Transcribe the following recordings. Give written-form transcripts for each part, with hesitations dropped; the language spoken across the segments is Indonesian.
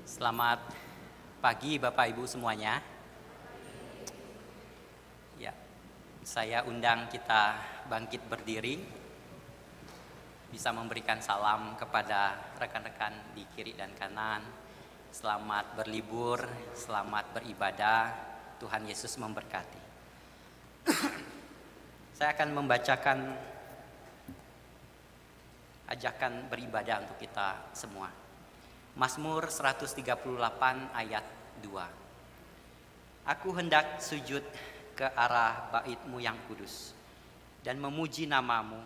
Selamat pagi Bapak Ibu semuanya. Ya, saya undang kita bangkit berdiri, bisa memberikan salam kepada rekan-rekan di kiri dan kanan. Selamat berlibur, selamat beribadah, Tuhan Yesus memberkati. Saya akan membacakan ajakan beribadah untuk kita semua. Mazmur 138 ayat 2. Aku hendak sujud ke arah bait-Mu yang kudus dan memuji nama-Mu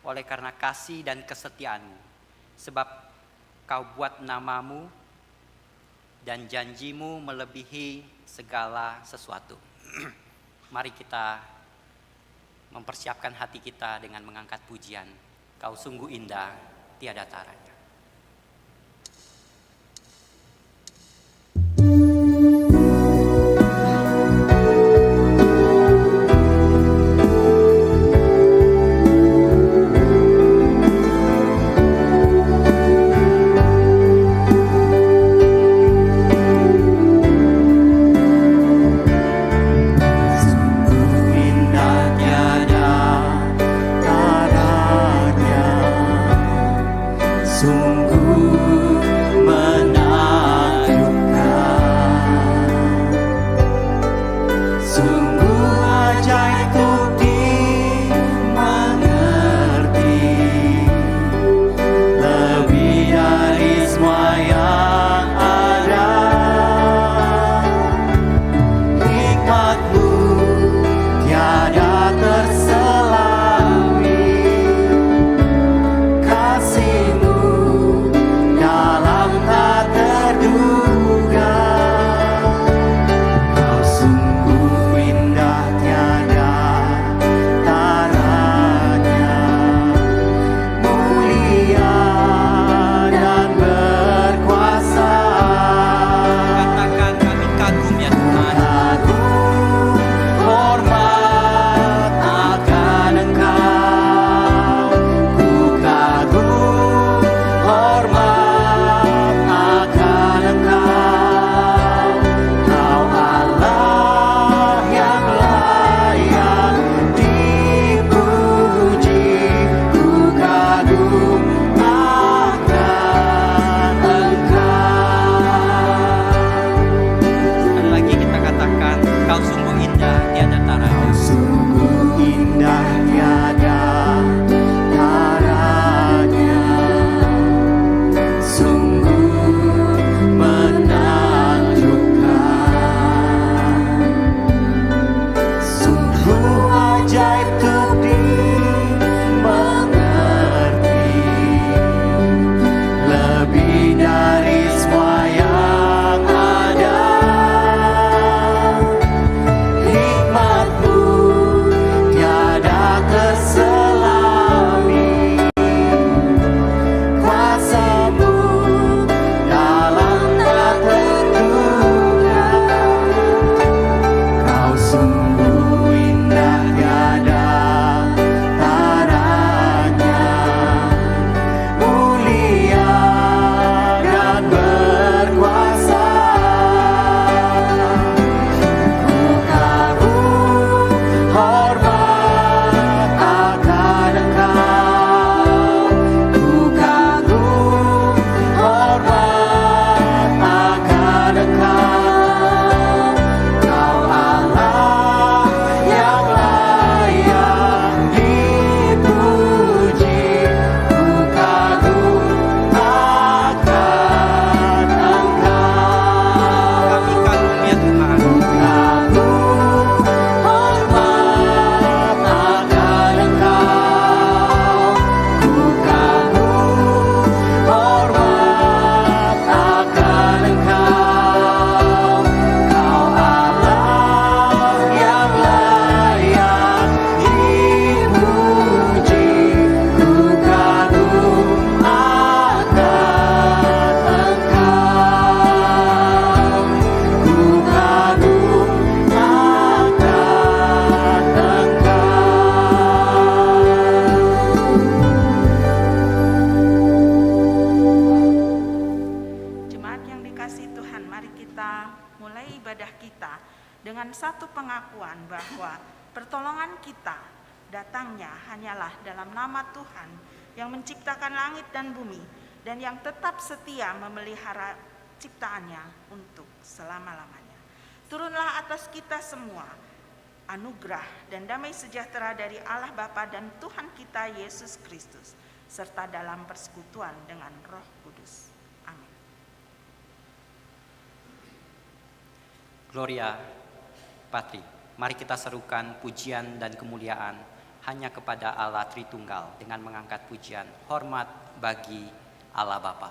oleh karena kasih dan kesetiaan-Mu, sebab Kau buat nama-Mu dan janji-Mu melebihi segala sesuatu. Mari kita mempersiapkan hati kita dengan mengangkat pujian. Kau sungguh indah, tiada taranya. Kasih-Mu dengan satu pengakuan bahwa pertolongan kita datangnya hanyalah dalam nama Tuhan yang menciptakan langit dan bumi dan yang tetap setia memelihara ciptaannya untuk selama-lamanya. Turunlah atas kita semua anugerah dan damai sejahtera dari Allah Bapa dan Tuhan kita Yesus Kristus, serta dalam persekutuan dengan Roh Kudus. Amin. Gloria Patri. Mari kita serukan pujian dan kemuliaan hanya kepada Allah Tritunggal dengan mengangkat pujian hormat bagi Allah Bapa.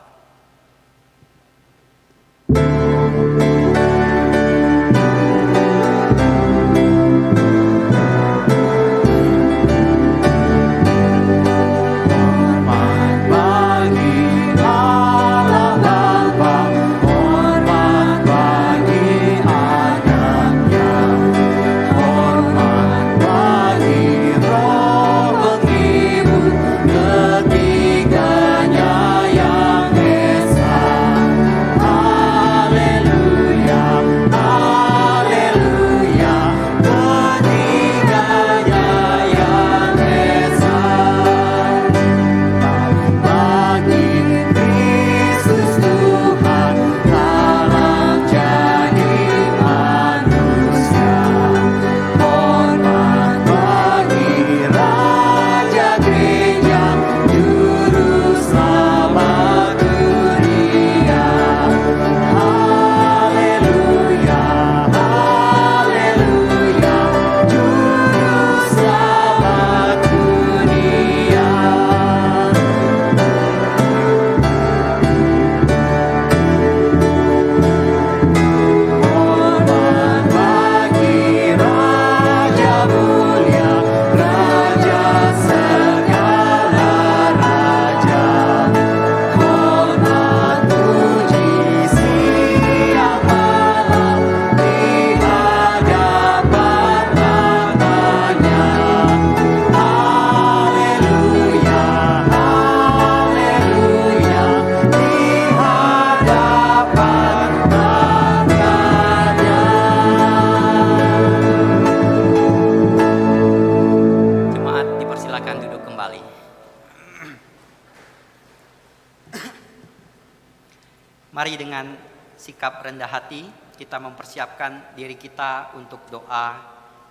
Mari dengan sikap rendah hati kita mempersiapkan diri kita untuk doa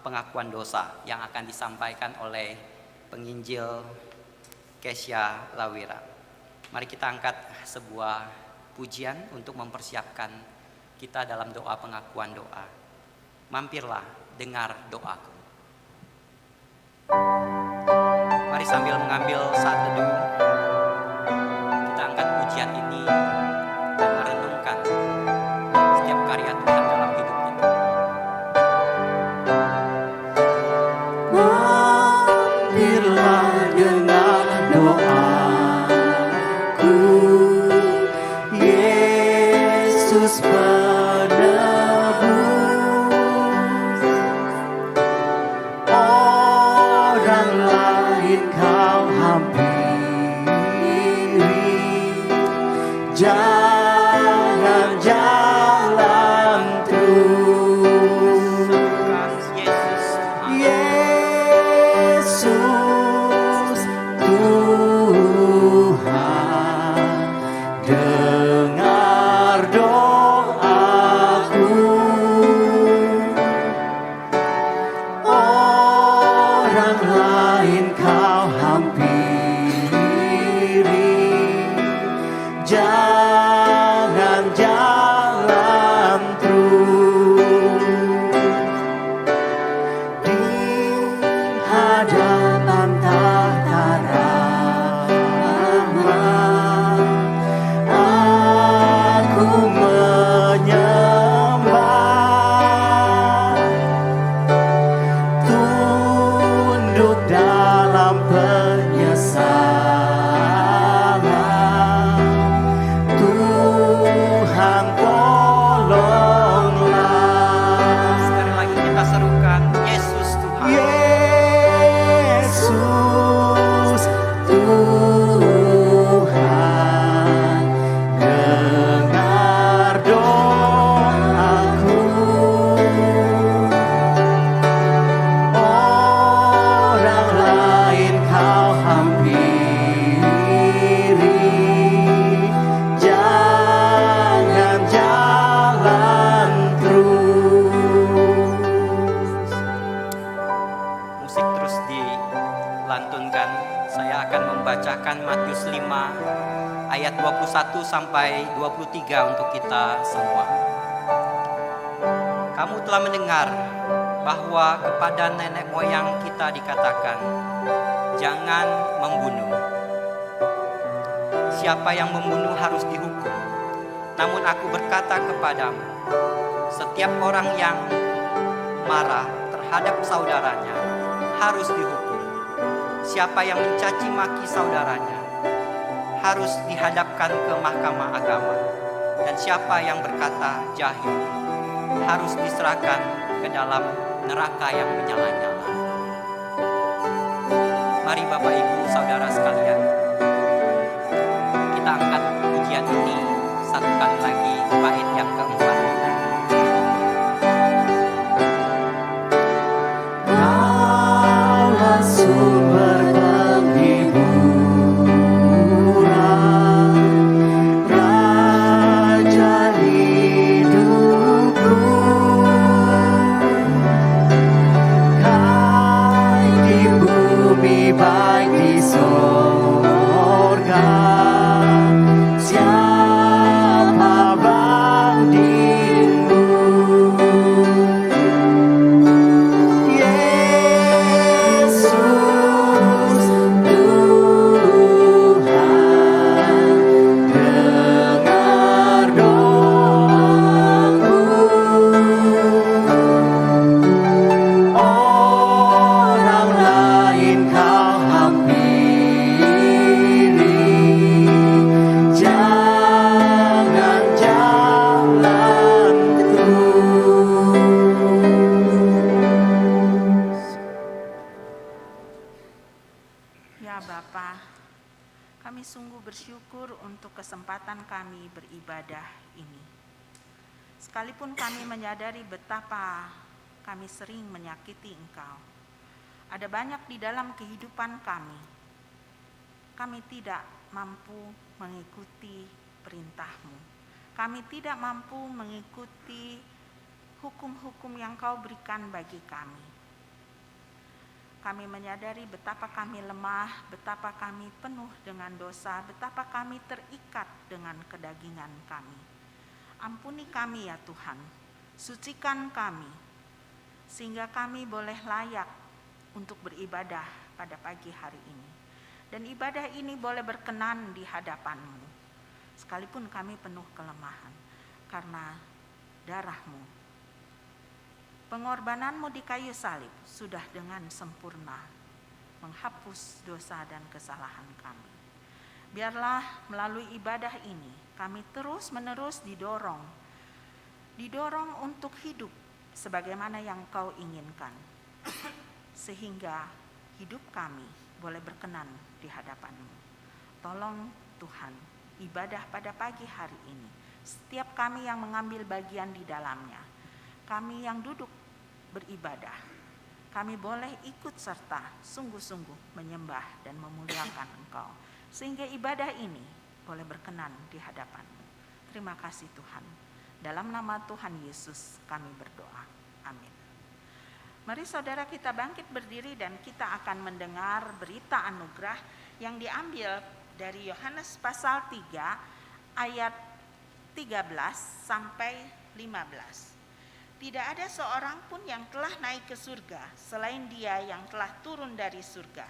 pengakuan dosa yang akan disampaikan oleh penginjil Kesya Lawira. Mari kita angkat sebuah pujian untuk mempersiapkan kita dalam doa pengakuan doa. Mampirlah, dengar doaku. Mari sambil mengambil saat teduh, kita angkat pujian ini dan merenungkan setiap karya Tuhan dalam hidup kita. Mampirlah dengan doaku, Yesus penebus. Orang lain kau hampiri, jangan jalan terus. Yesus Tuhan, dengar doaku. Orang lain kau hampiri, jangan ayat 21 sampai 23 untuk kita semua. Kamu telah mendengar bahwa kepada nenek moyang kita dikatakan, jangan membunuh. Siapa yang membunuh harus dihukum. Namun aku berkata kepadamu, setiap orang yang marah terhadap saudaranya harus dihukum. Siapa yang mencaci maki saudaranya harus dihadapkan ke mahkamah agama. Dan siapa yang berkata jahil harus diserahkan ke dalam neraka yang menyala-nyala. Mari Bapak Ibu Saudara sekalian, kita angkat pujian ini satu kali lagi, bait yang keempat. Kaulah sumber penghiburan, Raja hidupku. Baik di bumi, baik di sorga, siapa bandingmu? Yesus Tuhan, dengar doaku. Orang lain kau hampiri, jangan jalanku. Ya Bapa, kami sungguh bersyukur untuk kesempatan kami beribadah ini. Sekalipun kami menyadari betapa kami sering menyakiti Engkau, ada banyak di dalam kehidupan kami tidak mampu mengikuti perintah-Mu. Kami tidak mampu mengikuti hukum-hukum yang Kau berikan bagi kami. Kami menyadari betapa kami lemah, betapa kami penuh dengan dosa, betapa kami terikat dengan kedagingan kami. Ampuni kami ya Tuhan, sucikan kami, sehingga kami boleh layak untuk beribadah pada pagi hari ini. Dan ibadah ini boleh berkenan di hadapan-Mu, sekalipun kami penuh kelemahan, karena darah-Mu, pengorbanan-Mu di kayu salib sudah dengan sempurna menghapus dosa dan kesalahan kami. Biarlah melalui ibadah ini kami terus-menerus didorong untuk hidup sebagaimana yang Kau inginkan, sehingga hidup kami boleh berkenan di hadapan-Mu. Tolong Tuhan, ibadah pada pagi hari ini, setiap kami yang mengambil bagian di dalamnya, kami yang duduk beribadah, kami boleh ikut serta sungguh-sungguh menyembah dan memuliakan Engkau, sehingga ibadah ini boleh berkenan di hadapan-Mu. Terima kasih Tuhan. Dalam nama Tuhan Yesus kami berdoa. Amin. Mari saudara kita bangkit berdiri dan kita akan mendengar berita anugerah yang diambil dari Yohanes pasal 3 ayat 13 sampai 15. Tidak ada seorang pun yang telah naik ke surga selain Dia yang telah turun dari surga,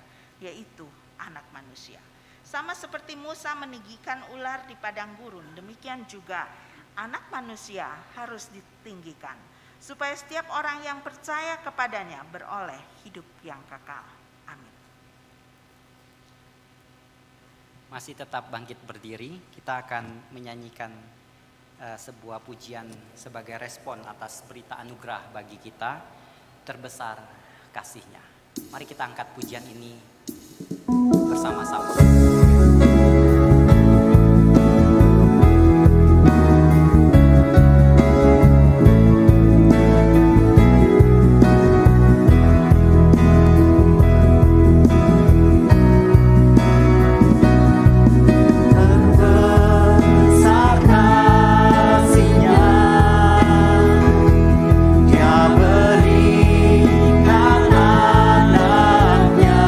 yaitu Anak Manusia. Sama seperti Musa meninggikan ular di padang gurun, demikian juga Anak Manusia harus ditinggikan, supaya setiap orang yang percaya kepadanya beroleh hidup yang kekal. Amin. Masih tetap bangkit berdiri, kita akan menyanyikan sebuah pujian sebagai respon atas berita anugerah bagi kita, terbesar kasih-Nya. Mari kita angkat pujian ini bersama-sama. Berikan anaknya,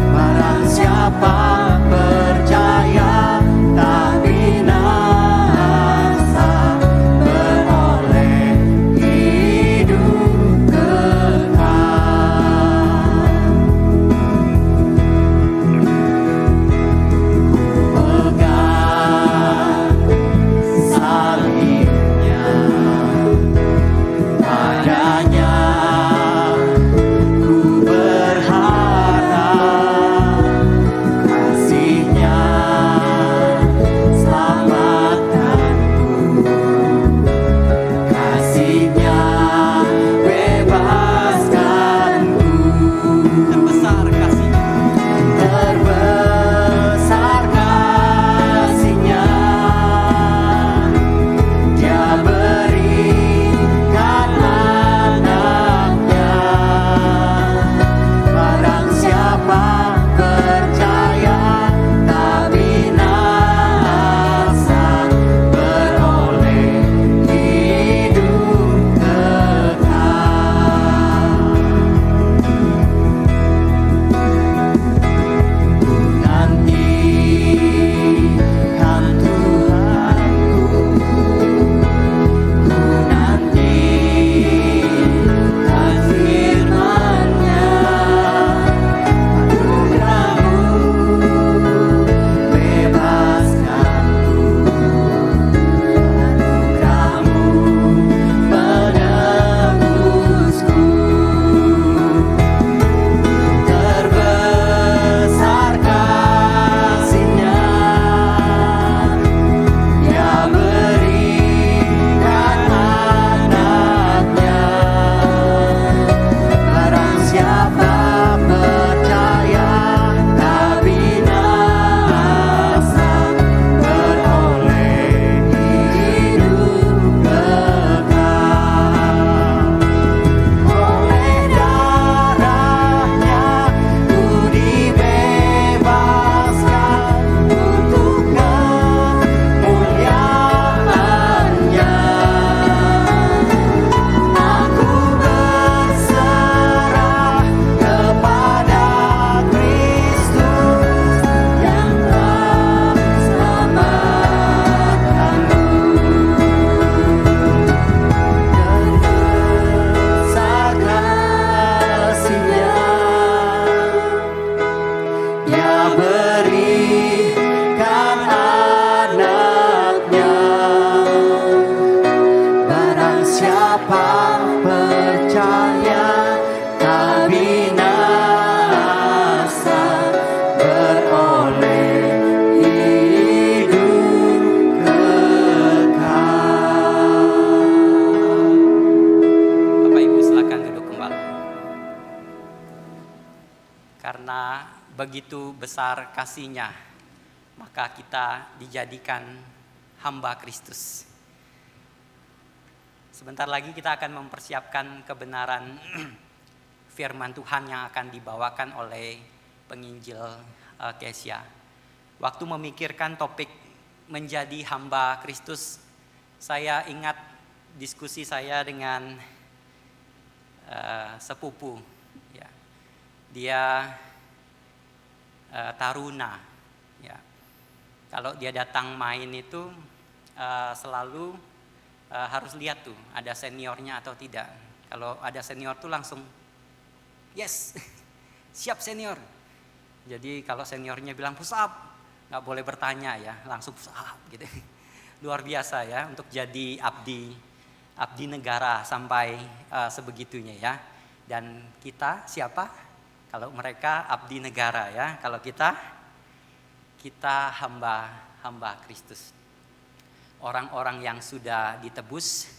barang siapa besar kasih-Nya, maka kita dijadikan hamba Kristus. Sebentar lagi kita akan mempersiapkan kebenaran firman Tuhan yang akan dibawakan oleh penginjil Kesia. Waktu memikirkan topik menjadi hamba Kristus, saya ingat diskusi saya dengan sepupu. Ya. Dia taruna. Ya. Kalau dia datang main itu selalu harus lihat tuh ada seniornya atau tidak. Kalau ada senior tuh langsung yes, siap senior. Jadi kalau seniornya bilang push up, nggak boleh bertanya ya, langsung push up gitu. Luar biasa ya untuk jadi abdi negara sampai sebegitunya ya. Dan kita siapa? Kalau mereka abdi negara ya, kalau kita hamba Kristus. Orang-orang yang sudah ditebus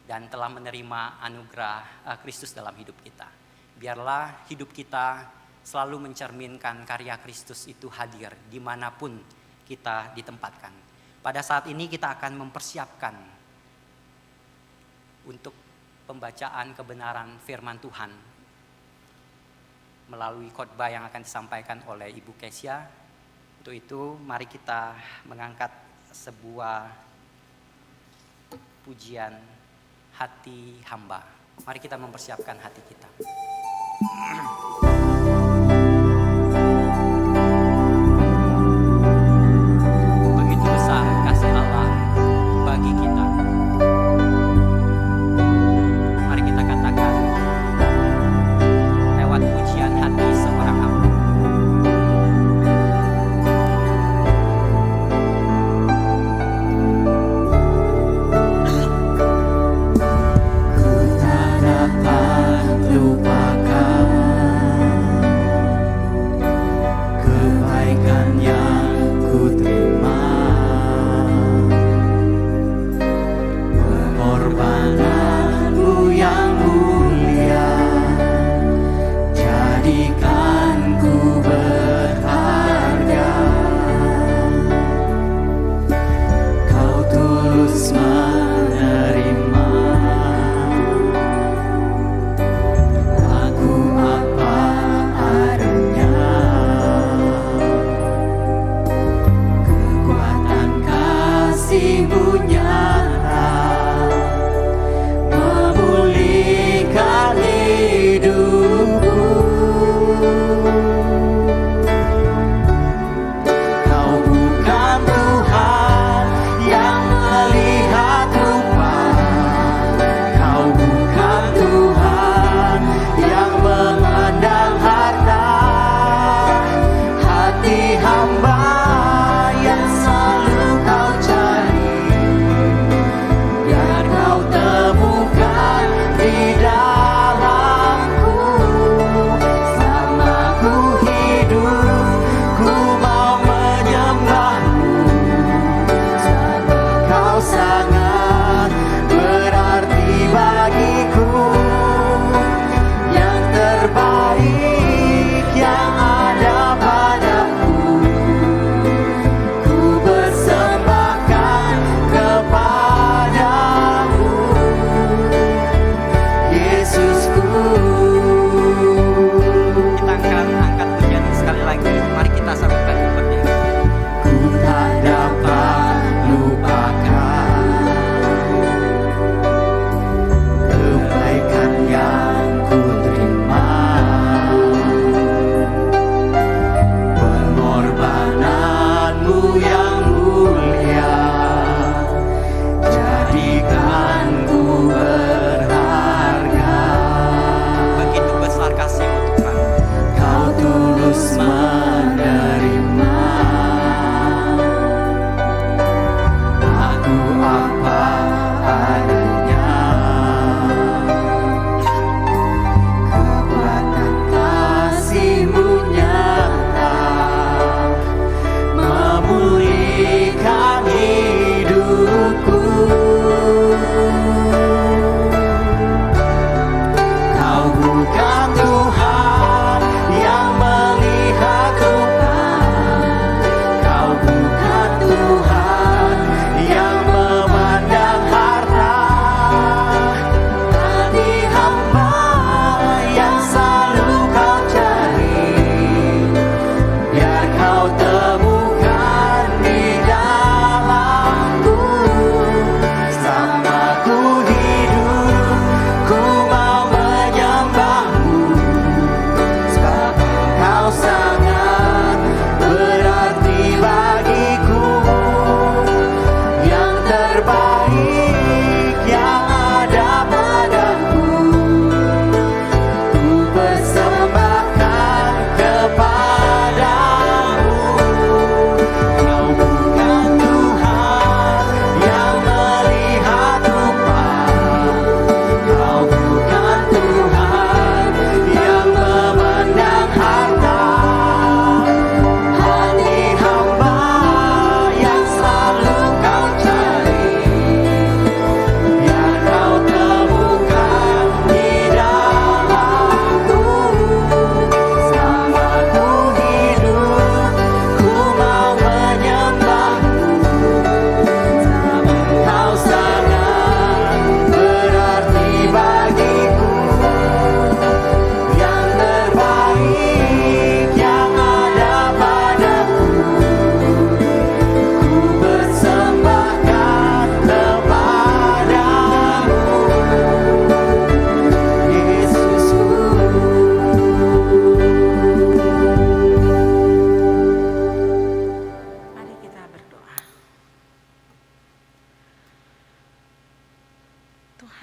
dan telah menerima anugerah Kristus dalam hidup kita. Biarlah hidup kita selalu mencerminkan karya Kristus itu hadir dimanapun kita ditempatkan. Pada saat ini kita akan mempersiapkan untuk pembacaan kebenaran firman Tuhan melalui khotbah yang akan disampaikan oleh Ibu Kesia. Untuk itu mari kita mengangkat sebuah pujian hati hamba. Mari kita mempersiapkan hati kita. Begitu besar kasih Allah bagi kita. Mari kita katakan lewat pujian hati seorang hamba. Ku tak dapat lupakan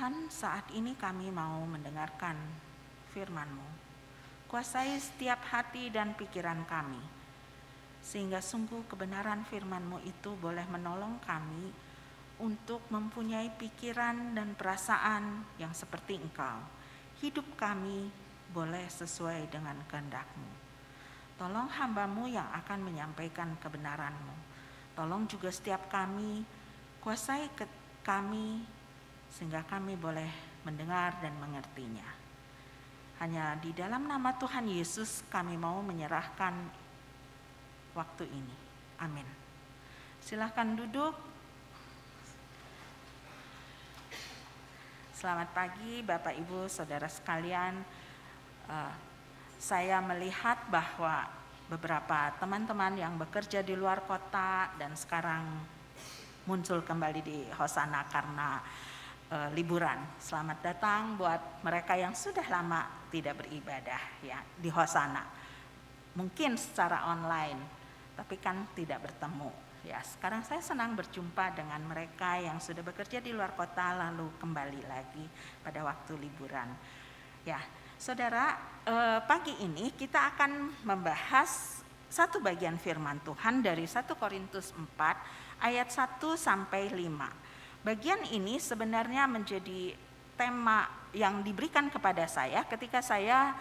Tuhan, saat ini kami mau mendengarkan firman-Mu. Kuasai setiap hati dan pikiran kami, sehingga sungguh kebenaran firman-Mu itu boleh menolong kami untuk mempunyai pikiran dan perasaan yang seperti Engkau. Hidup kami boleh sesuai dengan kehendak-Mu. Tolong hamba-Mu yang akan menyampaikan kebenaran-Mu. Tolong juga setiap kami, kuasai kami, sehingga kami boleh mendengar dan mengertinya. Hanya di dalam nama Tuhan Yesus kami mau menyerahkan waktu ini. Amin. Silakan duduk. Selamat pagi Bapak Ibu Saudara sekalian. Saya melihat bahwa beberapa teman-teman yang bekerja di luar kota dan sekarang muncul kembali di Hosana karena liburan. Selamat datang buat mereka yang sudah lama tidak beribadah ya di Hosana. Mungkin secara online, tapi kan tidak bertemu. Ya, sekarang saya senang berjumpa dengan mereka yang sudah bekerja di luar kota lalu kembali lagi pada waktu liburan. Ya, Saudara, pagi ini kita akan membahas satu bagian firman Tuhan dari 1 Korintus 4 ayat 1 sampai 5. Bagian ini sebenarnya menjadi tema yang diberikan kepada saya ketika saya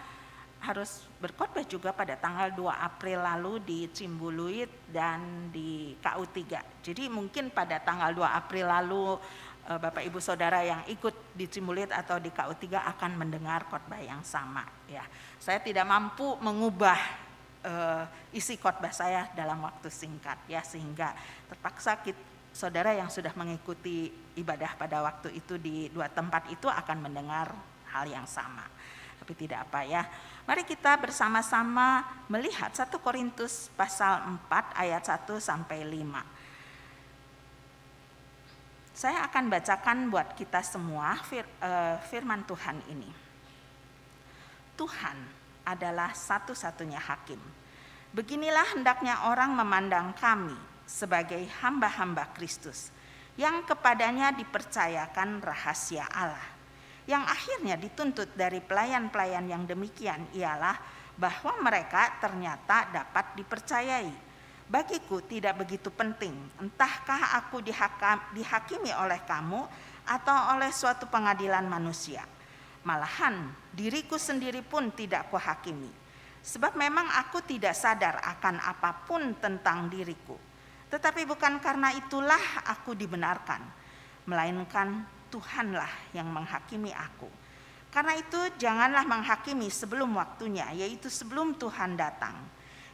harus berkhotbah juga pada tanggal 2 April lalu di Cimbuluit dan di KU3. Jadi mungkin pada tanggal 2 April lalu Bapak Ibu Saudara yang ikut di Cimbuluit atau di KU3 akan mendengar khotbah yang sama ya. Saya tidak mampu mengubah isi khotbah saya dalam waktu singkat ya, sehingga terpaksa saudara yang sudah mengikuti ibadah pada waktu itu di dua tempat itu akan mendengar hal yang sama. Tapi tidak apa ya. Mari kita bersama-sama melihat 1 Korintus pasal 4 ayat 1 sampai 5. Saya akan bacakan buat kita semua firman Tuhan ini. Tuhan adalah satu-satunya hakim. Beginilah hendaknya orang memandang kami sebagai hamba-hamba Kristus yang kepadanya dipercayakan rahasia Allah, yang akhirnya dituntut dari pelayan-pelayan yang demikian ialah bahwa mereka ternyata dapat dipercayai. Bagiku tidak begitu penting entahkah aku dihakimi oleh kamu atau oleh suatu pengadilan manusia. Malahan diriku sendiri pun tidak kuhakimi, sebab memang aku tidak sadar akan apapun tentang diriku. Tetapi bukan karena itulah aku dibenarkan, melainkan Tuhanlah yang menghakimi aku. Karena itu janganlah menghakimi sebelum waktunya, yaitu sebelum Tuhan datang.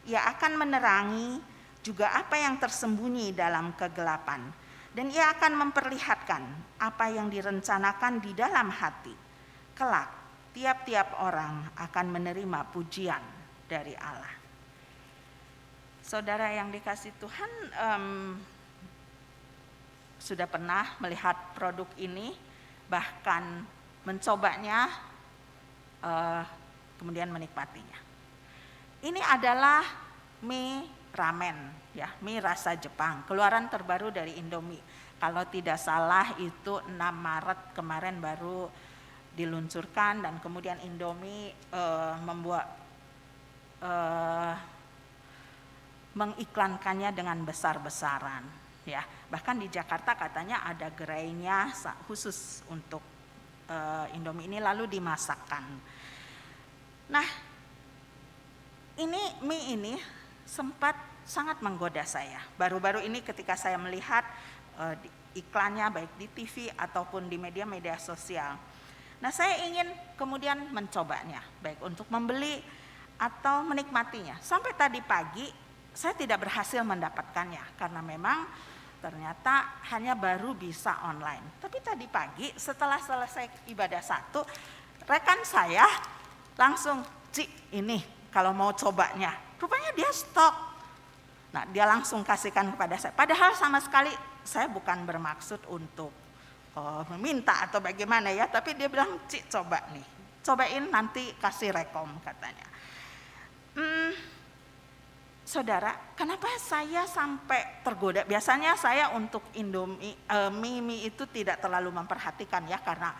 Ia akan menerangi juga apa yang tersembunyi dalam kegelapan, dan ia akan memperlihatkan apa yang direncanakan di dalam hati. Kelak tiap-tiap orang akan menerima pujian dari Allah. Saudara yang dikasih Tuhan, sudah pernah melihat produk ini, bahkan mencobanya, kemudian menikmatinya. Ini adalah mie ramen, ya, mie rasa Jepang, keluaran terbaru dari Indomie. Kalau tidak salah itu 6 Maret kemarin baru diluncurkan, dan kemudian Indomie mengiklankannya dengan besar-besaran ya. Bahkan di Jakarta katanya ada gerainya khusus untuk Indomie ini lalu dimasakkan. Nah, mie ini sempat sangat menggoda saya. Baru-baru ini ketika saya melihat iklannya baik di TV ataupun di media-media sosial. Nah, saya ingin kemudian mencobanya, baik untuk membeli atau menikmatinya. Sampai tadi pagi saya tidak berhasil mendapatkannya karena memang ternyata hanya baru bisa online. Tapi tadi pagi setelah selesai ibadah 1, rekan saya langsung, "Cik, ini kalau mau cobanya." Rupanya dia stok. Nah, dia langsung kasihkan kepada saya. Padahal sama sekali saya bukan bermaksud untuk meminta atau bagaimana ya, tapi dia bilang, "Cik, coba nih. Cobain nanti kasih rekom," katanya. Saudara, kenapa saya sampai tergoda? Biasanya saya untuk mie itu tidak terlalu memperhatikan ya, karena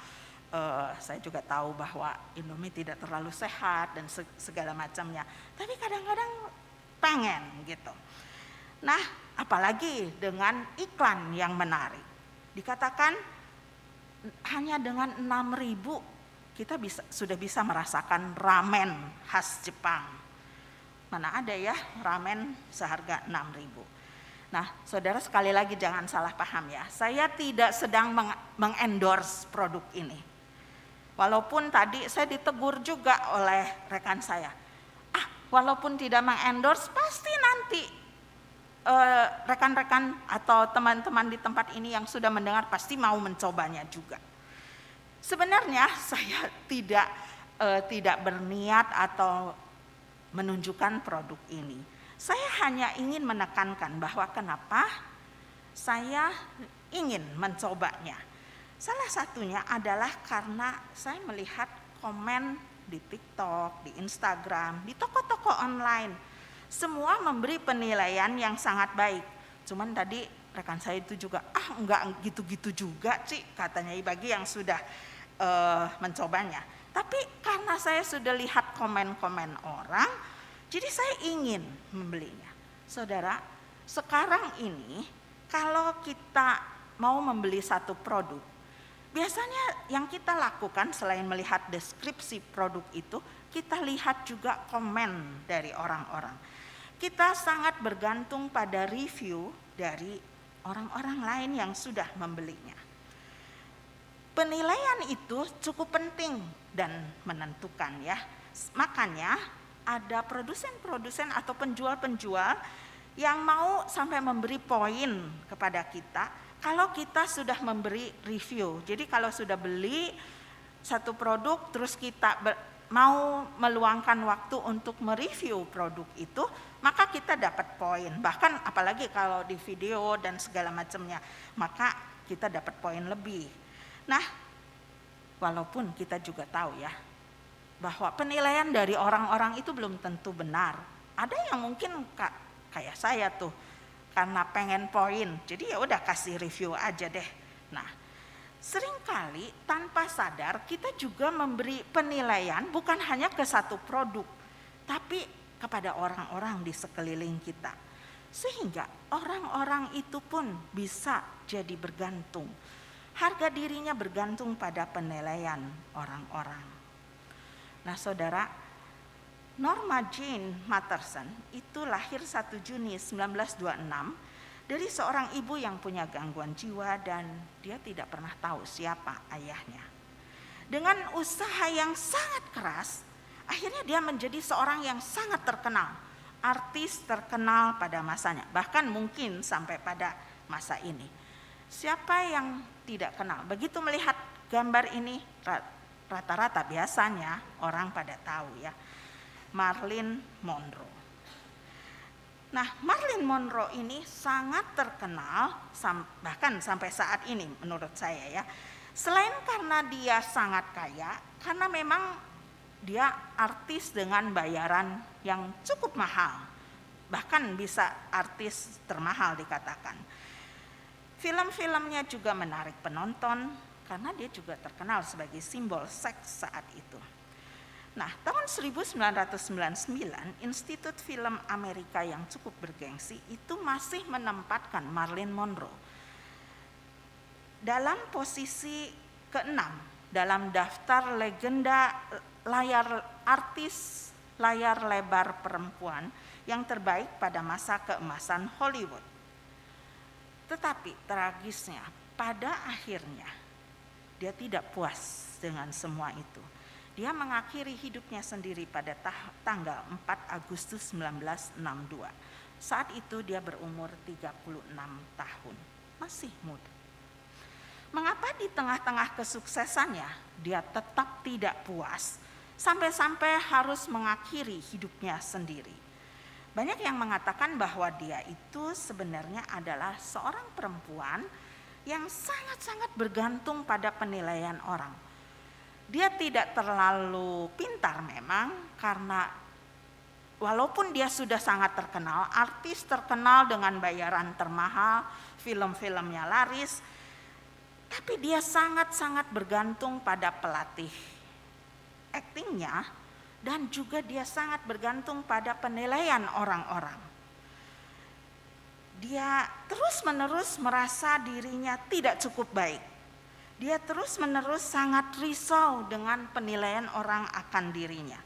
saya juga tahu bahwa Indomie tidak terlalu sehat dan segala macamnya. Tapi kadang-kadang pengen gitu. Nah, apalagi dengan iklan yang menarik. Dikatakan hanya dengan 6.000 kita sudah bisa merasakan ramen khas Jepang. Mana ada ya ramen seharga 6.000. Nah, saudara, sekali lagi jangan salah paham ya. Saya tidak sedang mengendorse produk ini. Walaupun tadi saya ditegur juga oleh rekan saya. Walaupun tidak mengendorse, pasti nanti rekan-rekan atau teman-teman di tempat ini yang sudah mendengar pasti mau mencobanya juga. Sebenarnya saya tidak berniat atau menunjukkan produk ini. Saya hanya ingin menekankan bahwa kenapa saya ingin mencobanya. Salah satunya adalah karena saya melihat komen di TikTok, di Instagram, di toko-toko online. Semua memberi penilaian yang sangat baik. Cuman tadi rekan saya itu juga, enggak gitu-gitu juga sih katanya bagi yang sudah mencobanya. Tapi karena saya sudah lihat komen-komen orang, jadi saya ingin membelinya. Saudara, sekarang ini kalau kita mau membeli satu produk, biasanya yang kita lakukan selain melihat deskripsi produk itu, kita lihat juga komen dari orang-orang. Kita sangat bergantung pada review dari orang-orang lain yang sudah membelinya. Penilaian itu cukup penting dan menentukan ya. Makanya ada produsen-produsen atau penjual-penjual yang mau sampai memberi poin kepada kita kalau kita sudah memberi review. Jadi kalau sudah beli satu produk terus kita mau meluangkan waktu untuk mereview produk itu, maka kita dapat poin. Bahkan apalagi kalau di video dan segala macamnya, maka kita dapat poin lebih. Nah, walaupun kita juga tahu ya, bahwa penilaian dari orang-orang itu belum tentu benar. Ada yang mungkin kayak saya tuh, karena pengen poin, jadi ya udah kasih review aja deh. Nah, seringkali tanpa sadar kita juga memberi penilaian bukan hanya ke satu produk, tapi kepada orang-orang di sekeliling kita. Sehingga orang-orang itu pun bisa jadi bergantung. Harga dirinya bergantung pada penilaian orang-orang. Nah, saudara, Norma Jean Matterson itu lahir 1 Juni 1926 dari seorang ibu yang punya gangguan jiwa dan dia tidak pernah tahu siapa ayahnya. Dengan usaha yang sangat keras, akhirnya dia menjadi seorang yang sangat terkenal, artis terkenal pada masanya, bahkan mungkin sampai pada masa ini. Siapa yang tidak kenal? Begitu melihat gambar ini, rata-rata biasanya orang pada tahu ya, Marilyn Monroe. Nah, Marilyn Monroe ini sangat terkenal bahkan sampai saat ini menurut saya ya. Selain karena dia sangat kaya, karena memang dia artis dengan bayaran yang cukup mahal. Bahkan bisa artis termahal dikatakan. Film-filmnya juga menarik penonton karena dia juga terkenal sebagai simbol seks saat itu. Nah, tahun 1999, Institut Film Amerika yang cukup bergengsi itu masih menempatkan Marilyn Monroe dalam posisi ke-6 dalam daftar legenda artis layar lebar perempuan yang terbaik pada masa keemasan Hollywood. Tetapi tragisnya, pada akhirnya dia tidak puas dengan semua itu. Dia mengakhiri hidupnya sendiri pada tanggal 4 Agustus 1962. Saat itu dia berumur 36 tahun, masih muda. Mengapa di tengah-tengah kesuksesannya dia tetap tidak puas sampai-sampai harus mengakhiri hidupnya sendiri? Banyak yang mengatakan bahwa dia itu sebenarnya adalah seorang perempuan yang sangat-sangat bergantung pada penilaian orang. Dia tidak terlalu pintar memang karena walaupun dia sudah sangat terkenal, artis terkenal dengan bayaran termahal, film-filmnya laris, tapi dia sangat-sangat bergantung pada pelatih aktingnya, dan juga dia sangat bergantung pada penilaian orang-orang. Dia terus-menerus merasa dirinya tidak cukup baik. Dia terus-menerus sangat risau dengan penilaian orang akan dirinya.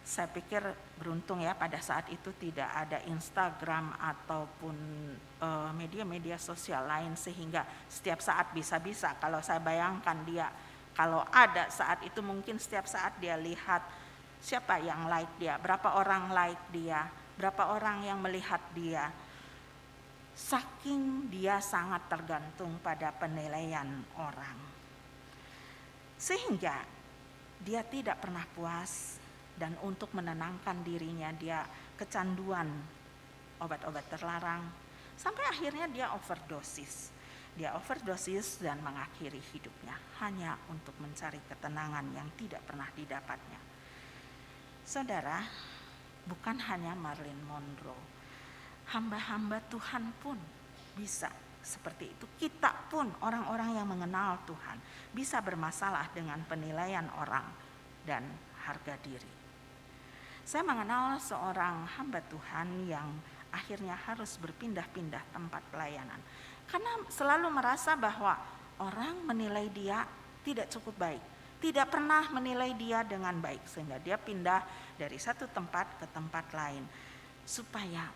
Saya pikir beruntung ya, pada saat itu tidak ada Instagram ataupun media-media sosial lain, sehingga setiap saat bisa-bisa. Kalau saya bayangkan dia, kalau ada saat itu, mungkin setiap saat dia lihat siapa yang like dia, berapa orang like dia, berapa orang yang melihat dia. Saking dia sangat tergantung pada penilaian orang, sehingga dia tidak pernah puas, dan untuk menenangkan dirinya dia kecanduan obat-obat terlarang, sampai akhirnya dia overdosis. Dia overdosis dan mengakhiri hidupnya hanya untuk mencari ketenangan yang tidak pernah didapatnya. Saudara, bukan hanya Marilyn Monroe, hamba-hamba Tuhan pun bisa seperti itu. Kita pun, orang-orang yang mengenal Tuhan, bisa bermasalah dengan penilaian orang dan harga diri. Saya mengenal seorang hamba Tuhan yang akhirnya harus berpindah-pindah tempat pelayanan, karena selalu merasa bahwa orang menilai dia tidak cukup baik, tidak pernah menilai dia dengan baik, sehingga dia pindah dari satu tempat ke tempat lain supaya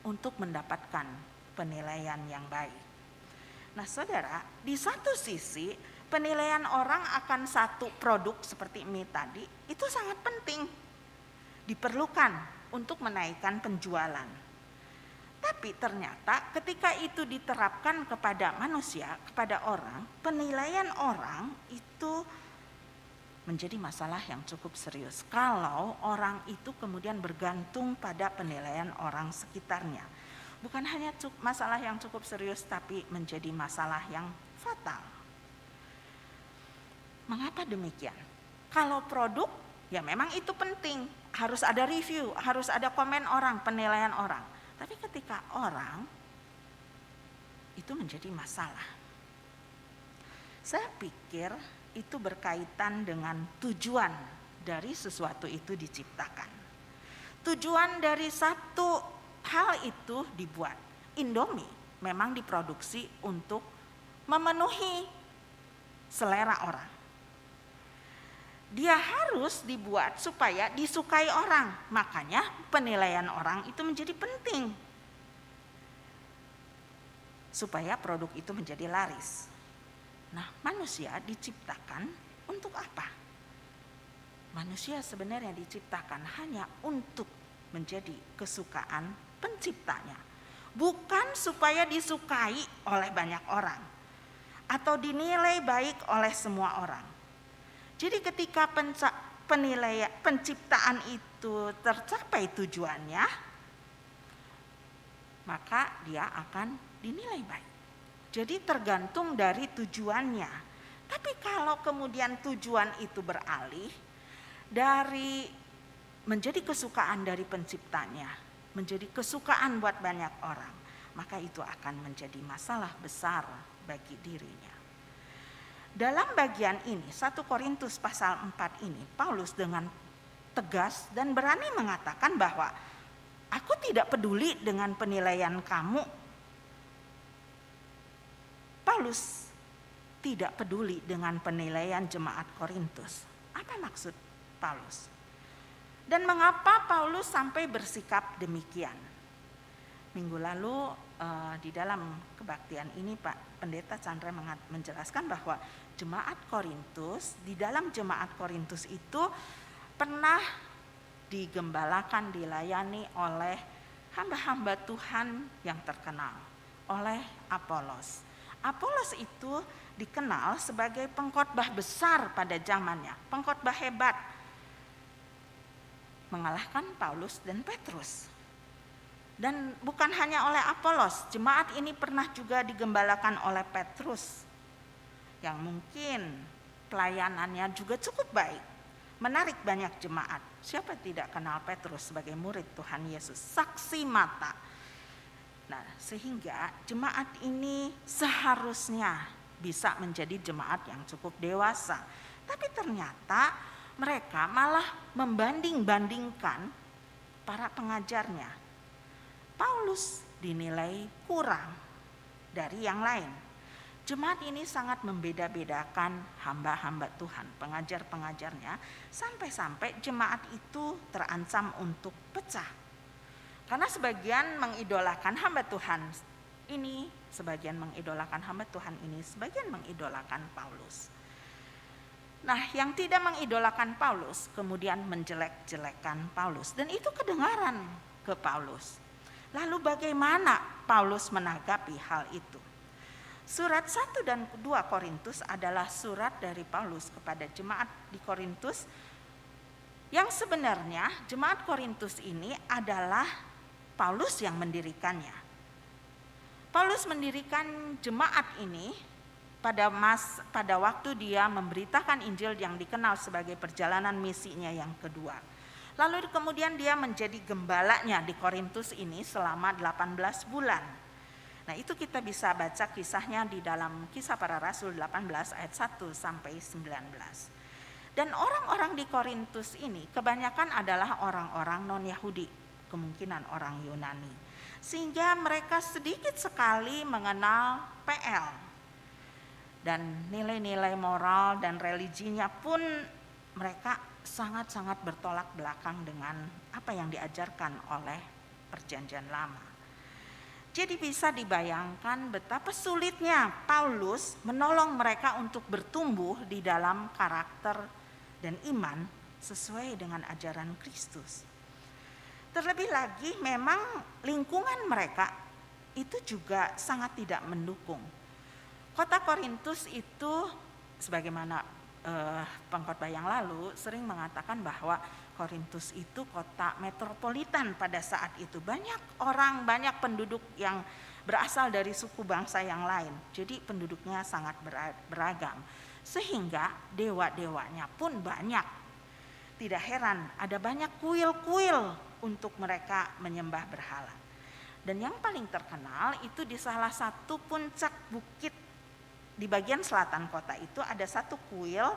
untuk mendapatkan penilaian yang baik. Nah saudara, di satu sisi penilaian orang akan satu produk seperti mie tadi itu sangat penting, diperlukan untuk menaikkan penjualan. Tapi ternyata ketika itu diterapkan kepada manusia, kepada orang, penilaian orang itu menjadi masalah yang cukup serius kalau orang itu kemudian bergantung pada penilaian orang sekitarnya. Bukan hanya masalah yang cukup serius, tapi menjadi masalah yang fatal. Mengapa demikian? Kalau produk, ya memang itu penting, harus ada review, harus ada komen orang, penilaian orang. Tapi ketika orang, itu menjadi masalah. Saya pikir itu berkaitan dengan tujuan dari sesuatu itu diciptakan. Tujuan dari satu hal itu dibuat. Indomie memang diproduksi untuk memenuhi selera orang. Dia harus dibuat supaya disukai orang, makanya penilaian orang itu menjadi penting supaya produk itu menjadi laris. Nah, manusia diciptakan untuk apa? Manusia sebenarnya diciptakan hanya untuk menjadi kesukaan penciptanya, bukan supaya disukai oleh banyak orang atau dinilai baik oleh semua orang. Jadi ketika penciptaan itu tercapai tujuannya, maka dia akan dinilai baik. Jadi tergantung dari tujuannya. Tapi kalau kemudian tujuan itu beralih dari menjadi kesukaan dari penciptanya, menjadi kesukaan buat banyak orang, maka itu akan menjadi masalah besar bagi dirinya. Dalam bagian ini, 1 Korintus pasal 4 ini, Paulus dengan tegas dan berani mengatakan bahwa aku tidak peduli dengan penilaian kamu. Paulus tidak peduli dengan penilaian jemaat Korintus. Apa maksud Paulus? Dan mengapa Paulus sampai bersikap demikian? Minggu lalu di dalam kebaktian ini Pak Pendeta Chandra menjelaskan bahwa jemaat Korintus, di dalam jemaat Korintus itu pernah digembalakan, dilayani oleh hamba-hamba Tuhan yang terkenal, oleh Apolos. Apolos itu dikenal sebagai pengkhotbah besar pada zamannya, pengkhotbah hebat, mengalahkan Paulus dan Petrus. Dan bukan hanya oleh Apolos, jemaat ini pernah juga digembalakan oleh Petrus, yang mungkin pelayanannya juga cukup baik, menarik banyak jemaat. Siapa tidak kenal Petrus sebagai murid Tuhan Yesus, saksi mata. Nah, sehingga jemaat ini seharusnya bisa menjadi jemaat yang cukup dewasa. Tapi ternyata mereka malah membanding-bandingkan para pengajarnya. Paulus dinilai kurang dari yang lain. Jemaat ini sangat membeda-bedakan hamba-hamba Tuhan, pengajar-pengajarnya, sampai-sampai jemaat itu terancam untuk pecah. Karena sebagian mengidolakan hamba Tuhan ini, sebagian mengidolakan hamba Tuhan ini, sebagian mengidolakan Paulus. Nah, yang tidak mengidolakan Paulus kemudian menjelek-jelekan Paulus, dan itu kedengaran ke Paulus. Lalu bagaimana Paulus menanggapi hal itu? Surat 1 dan 2 Korintus adalah surat dari Paulus kepada jemaat di Korintus, yang sebenarnya jemaat Korintus ini adalah Paulus yang mendirikannya. Paulus mendirikan jemaat ini pada waktu dia memberitakan Injil yang dikenal sebagai perjalanan misinya yang kedua. Lalu kemudian dia menjadi gembalanya di Korintus ini selama 18 bulan. Nah, itu kita bisa baca kisahnya di dalam Kisah Para Rasul 18 ayat 1 sampai 19. Dan orang-orang di Korintus ini kebanyakan adalah orang-orang non-Yahudi, kemungkinan orang Yunani. Sehingga mereka sedikit sekali mengenal PL. Dan nilai-nilai moral dan religinya pun mereka sangat-sangat bertolak belakang dengan apa yang diajarkan oleh Perjanjian Lama. Jadi bisa dibayangkan betapa sulitnya Paulus menolong mereka untuk bertumbuh di dalam karakter dan iman sesuai dengan ajaran Kristus. Terlebih lagi memang lingkungan mereka itu juga sangat tidak mendukung. Kota Korintus itu sebagaimana pengkhotbah yang lalu sering mengatakan bahwa Korintus itu kota metropolitan pada saat itu. Banyak orang, banyak penduduk yang berasal dari suku bangsa yang lain. Jadi penduduknya sangat beragam. Sehingga dewa-dewanya pun banyak. Tidak heran ada banyak kuil-kuil untuk mereka menyembah berhala. Dan yang paling terkenal itu di salah satu puncak bukit di bagian selatan kota itu ada satu kuil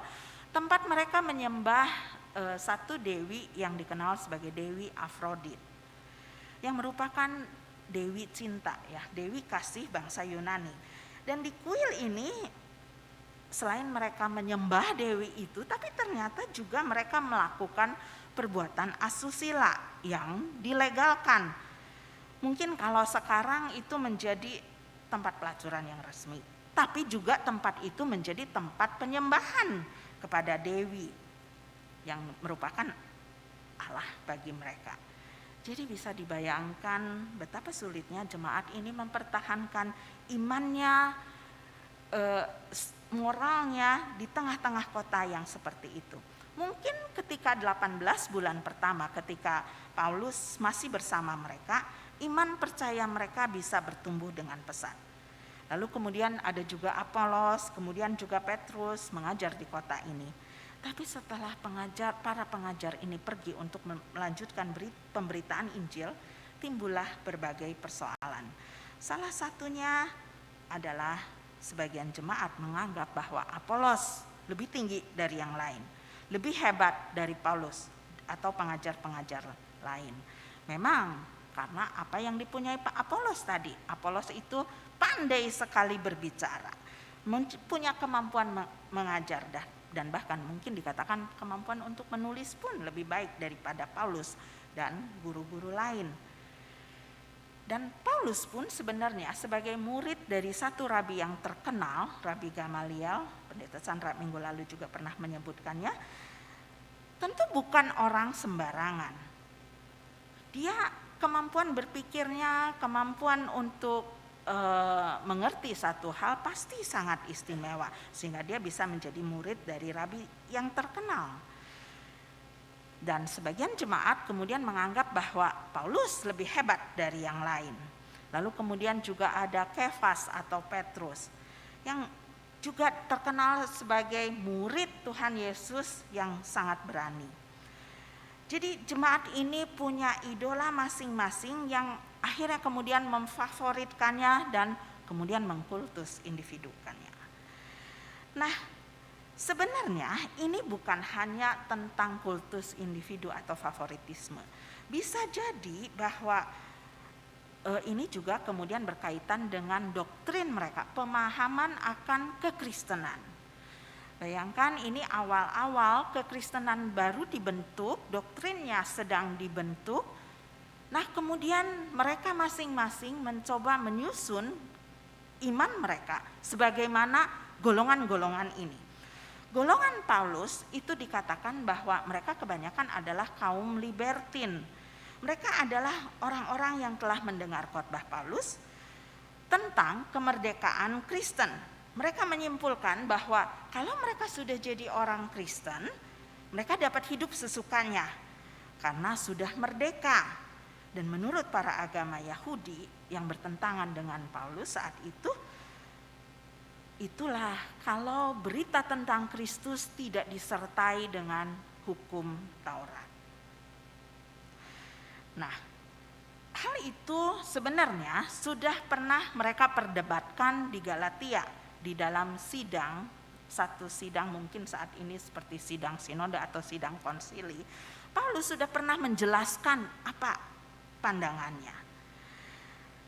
tempat mereka menyembah satu dewi yang dikenal sebagai Dewi Afrodit, yang merupakan dewi cinta, ya, dewi kasih bangsa Yunani. Dan di kuil ini selain mereka menyembah dewi itu, tapi ternyata juga mereka melakukan perbuatan asusila yang dilegalkan. Mungkin kalau sekarang itu menjadi tempat pelacuran yang resmi, tapi juga tempat itu menjadi tempat penyembahan kepada dewi yang merupakan Allah bagi mereka. Jadi bisa dibayangkan betapa sulitnya jemaat ini mempertahankan imannya, moralnya di tengah-tengah kota yang seperti itu. Mungkin ketika 18 bulan pertama ketika Paulus masih bersama mereka, iman percaya mereka bisa bertumbuh dengan pesat. Lalu kemudian ada juga Apolos, kemudian juga Petrus mengajar di kota ini. Tapi setelah para pengajar ini pergi untuk melanjutkan pemberitaan Injil, timbullah berbagai persoalan. Salah satunya adalah sebagian jemaat menganggap bahwa Apolos lebih tinggi dari yang lain, lebih hebat dari Paulus atau pengajar-pengajar lain. Memang karena apa yang dipunyai Pak Apolos tadi. Apolos itu pandai sekali berbicara, punya kemampuan mengajar dan bahkan mungkin dikatakan kemampuan untuk menulis pun lebih baik daripada Paulus dan guru-guru lain. Dan Paulus pun sebenarnya sebagai murid dari satu rabi yang terkenal, Rabi Gamaliel, Pendeta Chandra minggu lalu juga pernah menyebutkannya, tentu bukan orang sembarangan. Dia kemampuan berpikirnya, kemampuan untuk mengerti satu hal pasti sangat istimewa, sehingga dia bisa menjadi murid dari rabi yang terkenal. Dan sebagian jemaat kemudian menganggap bahwa Paulus lebih hebat dari yang lain. Lalu kemudian juga ada Kefas atau Petrus yang juga terkenal sebagai murid Tuhan Yesus yang sangat berani. Jadi jemaat ini punya idola masing-masing yang akhirnya kemudian memfavoritkannya dan kemudian mengkultus individukannya. Nah, sebenarnya ini bukan hanya tentang kultus individu atau favoritisme. Bisa jadi bahwa ini juga kemudian berkaitan dengan doktrin mereka, pemahaman akan kekristenan. Bayangkan ini awal-awal kekristenan baru dibentuk, doktrinnya sedang dibentuk. Nah, kemudian mereka masing-masing mencoba menyusun iman mereka sebagaimana golongan-golongan ini. Golongan Paulus itu dikatakan bahwa mereka kebanyakan adalah kaum libertin. Mereka adalah orang-orang yang telah mendengar khotbah Paulus tentang kemerdekaan Kristen. Mereka menyimpulkan bahwa kalau mereka sudah jadi orang Kristen, mereka dapat hidup sesukanya karena sudah merdeka. Dan menurut para agama Yahudi yang bertentangan dengan Paulus saat itu, itulah kalau berita tentang Kristus tidak disertai dengan hukum Taurat. Nah, hal itu sebenarnya sudah pernah mereka perdebatkan di Galatia di dalam sidang, satu sidang mungkin saat ini seperti sidang sinode atau sidang konsili. Paulus sudah pernah menjelaskan apa pandangannya,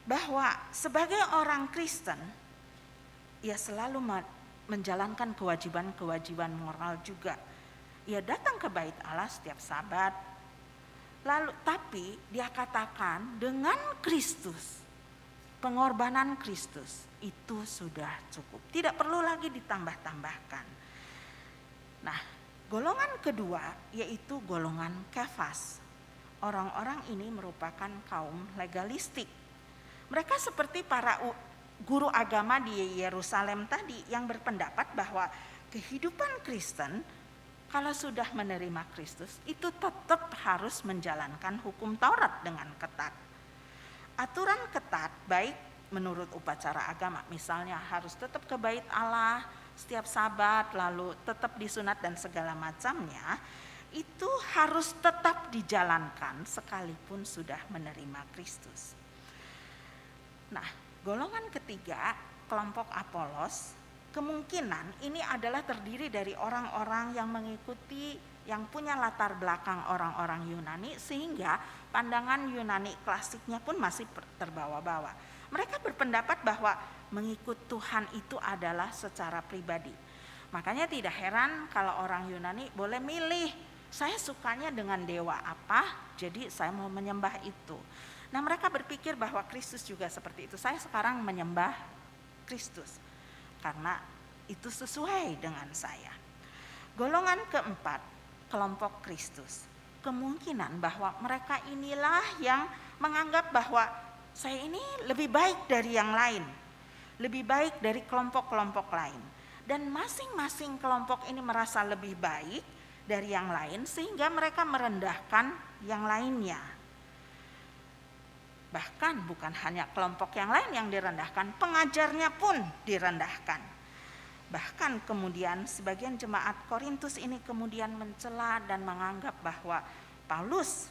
bahwa sebagai orang Kristen ia selalu menjalankan kewajiban-kewajiban moral juga. Ia datang ke bait Allah setiap Sabat. Lalu tapi dia katakan dengan Kristus, pengorbanan Kristus itu sudah cukup. Tidak perlu lagi ditambah-tambahkan. Nah, golongan kedua yaitu golongan Kefas. Orang-orang ini merupakan kaum legalistik. Mereka seperti para guru agama di Yerusalem tadi yang berpendapat bahwa kehidupan Kristen kalau sudah menerima Kristus itu tetap harus menjalankan hukum Taurat dengan ketat. Aturan ketat baik menurut upacara agama, misalnya harus tetap ke bait Allah setiap Sabat, lalu tetap disunat dan segala macamnya, itu harus tetap dijalankan sekalipun sudah menerima Kristus. Nah, golongan ketiga, kelompok Apolos, kemungkinan ini adalah terdiri dari orang-orang yang mengikuti, yang punya latar belakang orang-orang Yunani, sehingga pandangan Yunani klasiknya pun masih terbawa-bawa. Mereka berpendapat bahwa mengikut Tuhan itu adalah secara pribadi. Makanya tidak heran kalau orang Yunani boleh milih, saya sukanya dengan dewa apa, jadi saya mau menyembah itu. Nah, mereka berpikir bahwa Kristus juga seperti itu. Saya sekarang menyembah Kristus karena itu sesuai dengan saya. Golongan keempat, kelompok Kristus. Kemungkinan bahwa mereka inilah yang menganggap bahwa saya ini lebih baik dari yang lain, lebih baik dari kelompok-kelompok lain. Dan masing-masing kelompok ini merasa lebih baik dari yang lain sehingga mereka merendahkan yang lainnya. Bahkan bukan hanya kelompok yang lain yang direndahkan, pengajarnya pun direndahkan. Bahkan kemudian sebagian jemaat Korintus ini kemudian mencela dan menganggap bahwa Paulus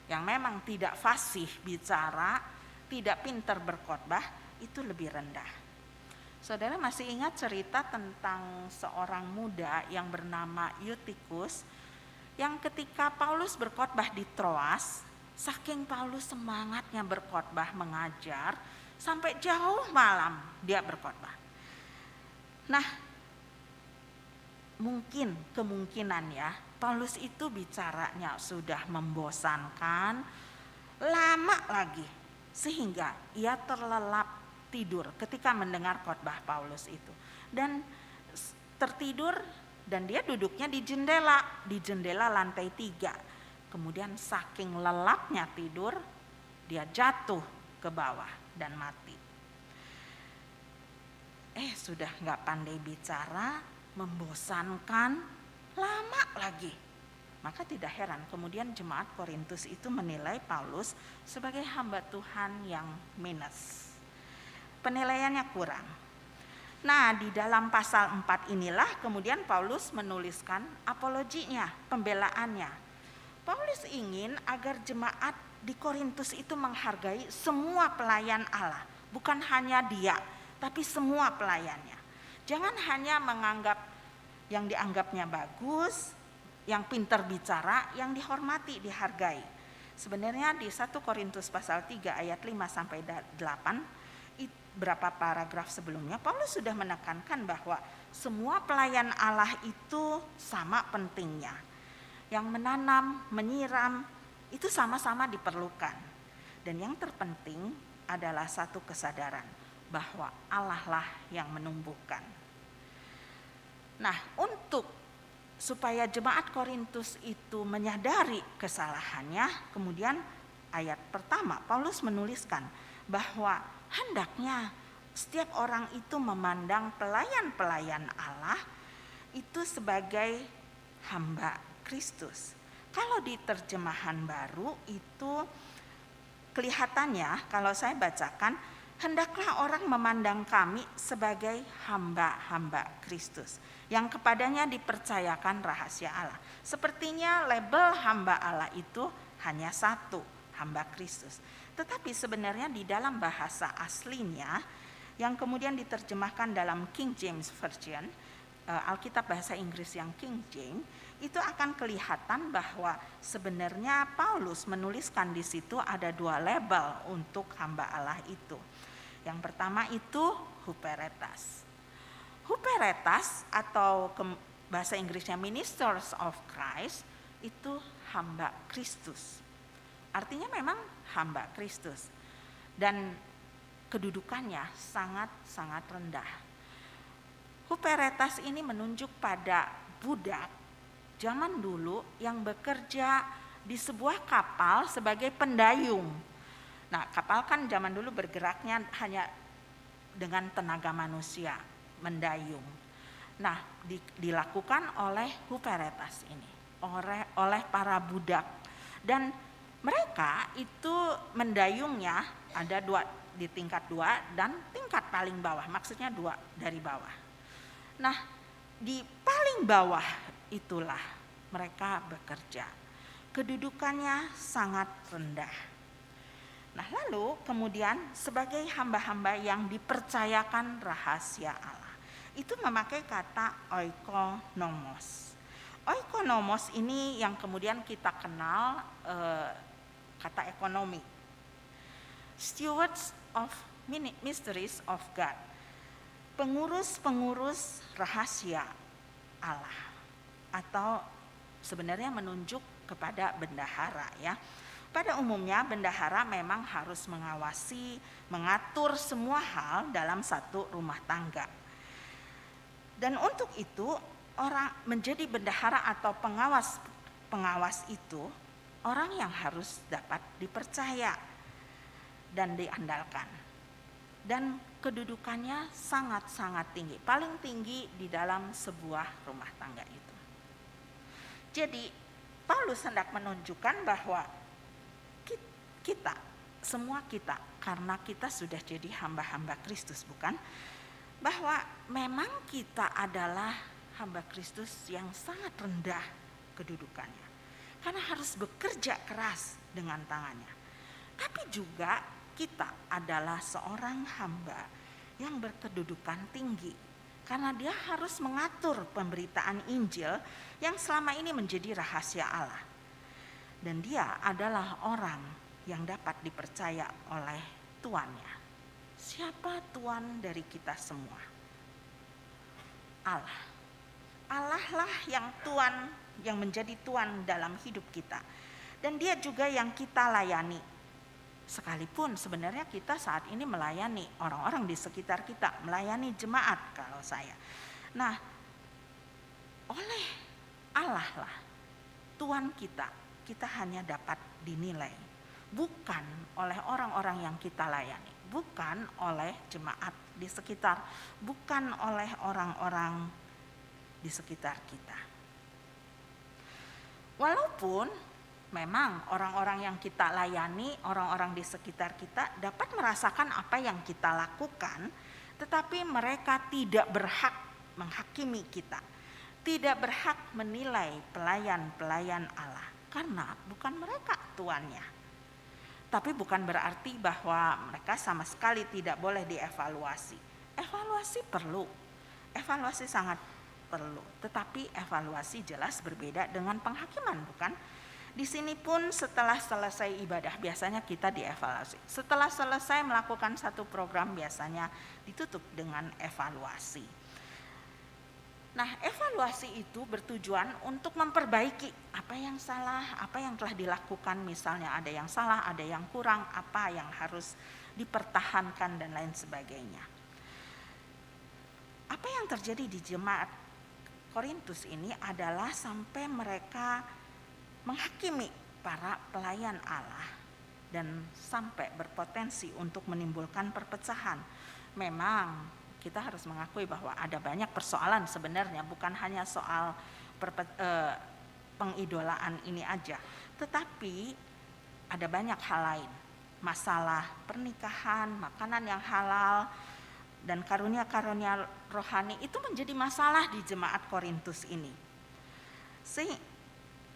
yang memang tidak fasih bicara, tidak pintar berkhotbah, itu lebih rendah. Saudara masih ingat cerita tentang seorang muda yang bernama Eutikus yang ketika Paulus berkhotbah di Troas, saking Paulus semangatnya berkhotbah mengajar, sampai jauh malam dia berkhotbah. Nah, kemungkinan ya, Paulus itu bicaranya sudah membosankan, lama lagi, sehingga ia terlelap tidur ketika mendengar khotbah Paulus itu. Dan tertidur dan dia duduknya di jendela lantai 3. Kemudian saking lelapnya tidur, dia jatuh ke bawah dan mati. Sudah gak pandai bicara, membosankan, lama lagi. Maka tidak heran kemudian jemaat Korintus itu menilai Paulus sebagai hamba Tuhan yang minus. Penilaiannya kurang. Nah, di dalam pasal 4 inilah kemudian Paulus menuliskan apologinya, pembelaannya. Paulus ingin agar jemaat di Korintus itu menghargai semua pelayan Allah, bukan hanya dia, tapi semua pelayannya. Jangan hanya menganggap yang dianggapnya bagus, yang pintar bicara, yang dihormati, dihargai. Sebenarnya di 1 Korintus pasal 3 ayat 5 sampai 8, berapa paragraf sebelumnya, Paulus sudah menekankan bahwa semua pelayan Allah itu sama pentingnya. Yang menanam, menyiram, itu sama-sama diperlukan. Dan yang terpenting adalah satu kesadaran bahwa Allah lah yang menumbuhkan. Nah, supaya jemaat Korintus itu menyadari kesalahannya, kemudian ayat pertama Paulus menuliskan bahwa hendaknya setiap orang itu memandang pelayan-pelayan Allah itu sebagai hamba Kristus. Kalau di terjemahan baru itu kelihatannya, kalau saya bacakan, hendaklah orang memandang kami sebagai hamba-hamba Kristus yang kepadanya dipercayakan rahasia Allah. Sepertinya label hamba Allah itu hanya satu, hamba Kristus. Tetapi sebenarnya di dalam bahasa aslinya yang kemudian diterjemahkan dalam King James Version, Alkitab bahasa Inggris yang King James, itu akan kelihatan bahwa sebenarnya Paulus menuliskan di situ ada dua label untuk hamba Allah itu. Yang pertama itu huperetas. Huperetas atau bahasa Inggrisnya ministers of Christ itu hamba Kristus. Artinya memang hamba Kristus dan kedudukannya sangat-sangat rendah. Huperetas ini menunjuk pada budak zaman dulu yang bekerja di sebuah kapal sebagai pendayung. Nah, kapal kan zaman dulu bergeraknya hanya dengan tenaga manusia, mendayung. Nah, dilakukan oleh huperetas ini, oleh para budak. Dan mereka itu mendayungnya ada dua, di tingkat 2 dan tingkat paling bawah, maksudnya 2 dari bawah. Nah, di paling bawah itulah mereka bekerja. Kedudukannya sangat rendah. Nah, lalu kemudian sebagai hamba-hamba yang dipercayakan rahasia Allah, itu memakai kata oikonomos. Oikonomos ini yang kemudian kita kenal kata ekonomi. Stewards of mysteries of God. Pengurus-pengurus rahasia Allah. Atau sebenarnya menunjuk kepada bendahara ya. Pada umumnya bendahara memang harus mengawasi, mengatur semua hal dalam satu rumah tangga. Dan untuk itu orang menjadi bendahara atau pengawas itu orang yang harus dapat dipercaya dan diandalkan. Dan kedudukannya sangat-sangat tinggi, paling tinggi di dalam sebuah rumah tangga itu. Jadi Paulus hendak menunjukkan bahwa semua kita, karena kita sudah jadi hamba-hamba Kristus, bukan? Bahwa memang kita adalah hamba Kristus yang sangat rendah kedudukannya. Karena harus bekerja keras dengan tangannya. Tapi juga kita adalah seorang hamba yang berkedudukan tinggi. Karena dia harus mengatur pemberitaan Injil yang selama ini menjadi rahasia Allah. Dan dia adalah orang yang dapat dipercaya oleh tuannya. Siapa tuan dari kita semua? Allah. Allah lah yang tuan, yang menjadi tuan dalam hidup kita. Dan dia juga yang kita layani. Sekalipun sebenarnya kita saat ini melayani orang-orang di sekitar kita, melayani jemaat kalau saya. Nah, oleh Allah lah tuan kita hanya dapat dinilai. Bukan oleh orang-orang yang kita layani, bukan oleh jemaat di sekitar, bukan oleh orang-orang di sekitar kita. Walaupun memang orang-orang yang kita layani, orang-orang di sekitar kita dapat merasakan apa yang kita lakukan Tetapi mereka tidak berhak menghakimi kita, tidak berhak menilai pelayan-pelayan Allah, karena bukan mereka tuannya. Tapi bukan berarti bahwa mereka sama sekali tidak boleh dievaluasi. Evaluasi perlu, evaluasi sangat perlu, tetapi evaluasi jelas berbeda dengan penghakiman, bukan? Di sini pun setelah selesai ibadah biasanya kita dievaluasi. Setelah selesai melakukan satu program biasanya ditutup dengan evaluasi. Nah, evaluasi itu bertujuan untuk memperbaiki apa yang salah, apa yang telah dilakukan, misalnya ada yang salah, ada yang kurang, apa yang harus dipertahankan dan lain sebagainya. Apa yang terjadi di jemaat Korintus ini adalah sampai mereka menghakimi para pelayan Allah dan sampai berpotensi untuk menimbulkan perpecahan. Memang kita harus mengakui bahwa ada banyak persoalan sebenarnya, bukan hanya soal pengidolaan ini aja, tetapi ada banyak hal lain. Masalah pernikahan, makanan yang halal, dan karunia-karunia rohani itu menjadi masalah di jemaat Korintus ini.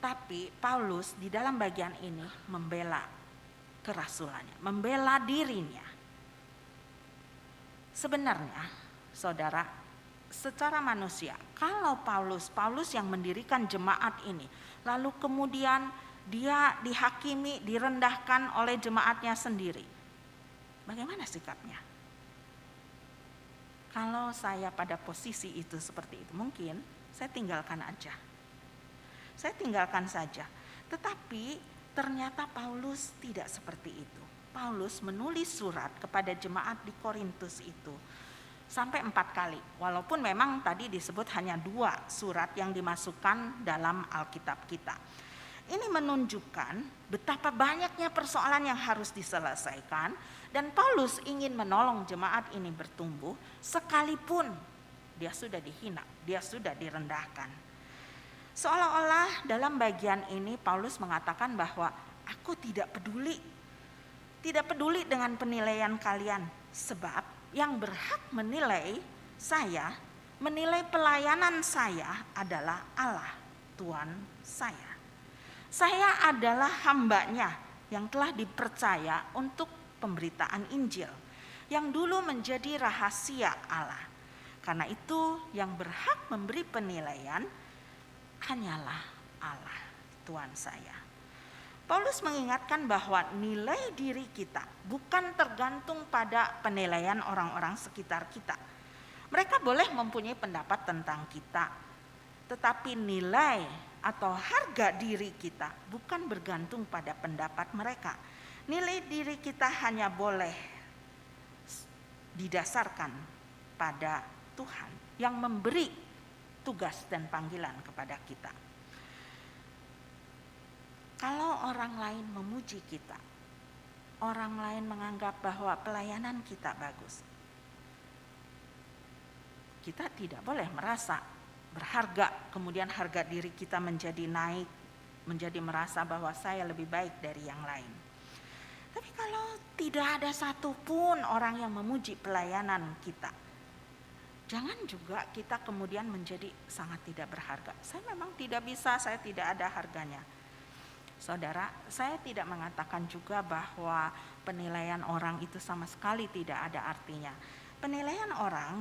Tapi Paulus di dalam bagian ini membela kerasulannya, membela dirinya. Sebenarnya, saudara, secara manusia, kalau Paulus yang mendirikan jemaat ini, lalu kemudian dia dihakimi, direndahkan oleh jemaatnya sendiri, bagaimana sikapnya? Kalau saya pada posisi itu seperti itu, mungkin saya tinggalkan aja. Saya tinggalkan saja. Tetapi ternyata Paulus tidak seperti itu. Paulus menulis surat kepada jemaat di Korintus itu sampai 4 kali. Walaupun memang tadi disebut hanya 2 surat yang dimasukkan dalam Alkitab kita. Ini menunjukkan betapa banyaknya persoalan yang harus diselesaikan. Dan Paulus ingin menolong jemaat ini bertumbuh sekalipun dia sudah dihina, dia sudah direndahkan. Seolah-olah dalam bagian ini Paulus mengatakan bahwa aku tidak peduli dengan penilaian kalian, sebab yang berhak menilai saya, menilai pelayanan saya adalah Allah, Tuhan saya. Saya adalah hambanya yang telah dipercaya untuk pemberitaan Injil, yang dulu menjadi rahasia Allah. Karena itu yang berhak memberi penilaian hanyalah Allah, Tuhan saya. Paulus mengingatkan bahwa nilai diri kita bukan tergantung pada penilaian orang-orang sekitar kita. Mereka boleh mempunyai pendapat tentang kita, tetapi nilai atau harga diri kita bukan bergantung pada pendapat mereka. Nilai diri kita hanya boleh didasarkan pada Tuhan yang memberi tugas dan panggilan kepada kita. Kalau orang lain memuji kita, orang lain menganggap bahwa pelayanan kita bagus, kita tidak boleh merasa berharga, kemudian harga diri kita menjadi naik, menjadi merasa bahwa saya lebih baik dari yang lain. Tapi kalau tidak ada satupun orang yang memuji pelayanan kita, jangan juga kita kemudian menjadi sangat tidak berharga. Saya memang tidak bisa, saya tidak ada harganya. Saudara, saya tidak mengatakan juga bahwa penilaian orang itu sama sekali tidak ada artinya. Penilaian orang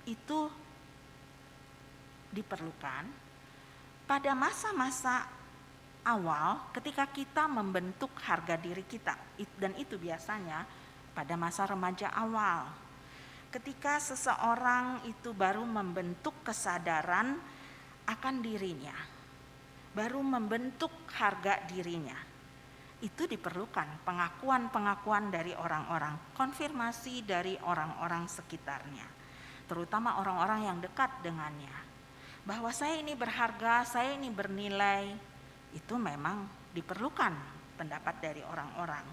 itu diperlukan pada masa-masa awal ketika kita membentuk harga diri kita. Dan itu biasanya pada masa remaja awal. Ketika seseorang itu baru membentuk kesadaran akan dirinya, baru membentuk harga dirinya, itu diperlukan pengakuan-pengakuan dari orang-orang, konfirmasi dari orang-orang sekitarnya, terutama orang-orang yang dekat dengannya, bahwa saya ini berharga, saya ini bernilai. Itu memang diperlukan pendapat dari orang-orang,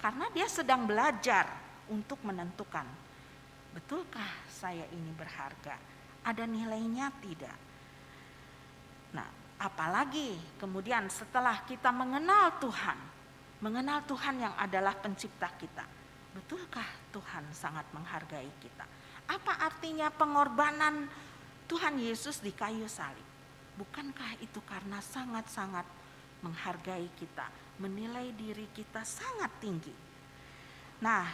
karena dia sedang belajar untuk menentukan, betulkah saya ini berharga? Ada nilainya tidak? Nah, apalagi kemudian setelah kita mengenal Tuhan yang adalah pencipta kita, betulkah Tuhan sangat menghargai kita. Apa artinya pengorbanan Tuhan Yesus di kayu salib? Bukankah itu karena sangat-sangat menghargai kita, menilai diri kita sangat tinggi? Nah,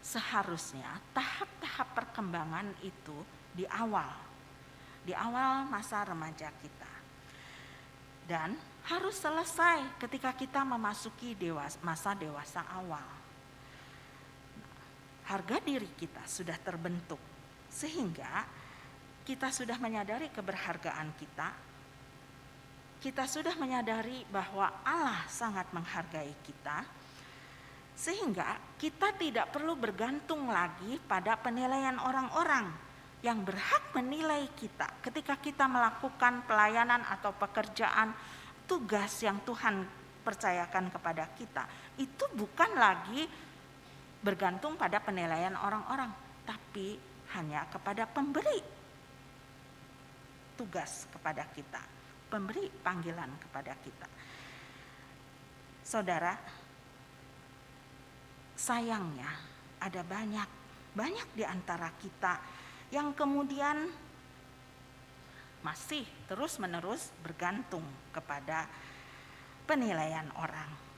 seharusnya tahap-tahap perkembangan itu di awal masa remaja kita. Dan harus selesai ketika kita memasuki masa dewasa awal. Harga diri kita sudah terbentuk sehingga kita sudah menyadari keberhargaan kita. Kita sudah menyadari bahwa Allah sangat menghargai kita, sehingga kita tidak perlu bergantung lagi pada penilaian orang-orang yang berhak menilai kita ketika kita melakukan pelayanan atau pekerjaan, tugas yang Tuhan percayakan kepada kita. Itu bukan lagi bergantung pada penilaian orang-orang, tapi hanya kepada pemberi tugas kepada kita, pemberi panggilan kepada kita. Saudara, sayangnya ada banyak di antara kita yang kemudian masih terus-menerus bergantung kepada penilaian orang.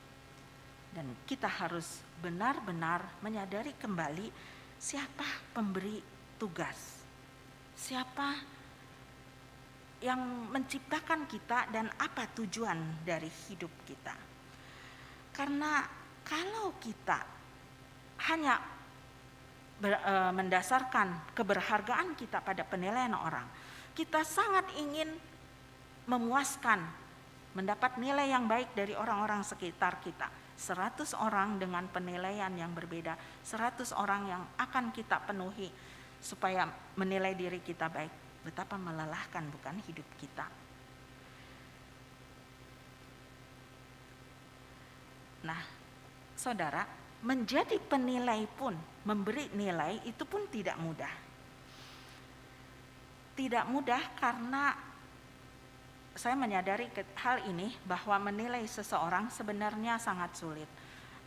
Dan kita harus benar-benar menyadari kembali siapa pemberi tugas, siapa yang menciptakan kita dan apa tujuan dari hidup kita. Karena kalau kita hanya mendasarkan keberhargaan kita pada penilaian orang, kita sangat ingin memuaskan, mendapat nilai yang baik dari orang-orang sekitar kita. 100 orang dengan penilaian yang berbeda, 100 orang yang akan kita penuhi supaya menilai diri kita baik. Betapa melelahkan bukan hidup kita. Nah, saudara, menjadi penilai pun, memberi nilai itu pun tidak mudah. Tidak mudah karena saya menyadari hal ini bahwa menilai seseorang sebenarnya sangat sulit.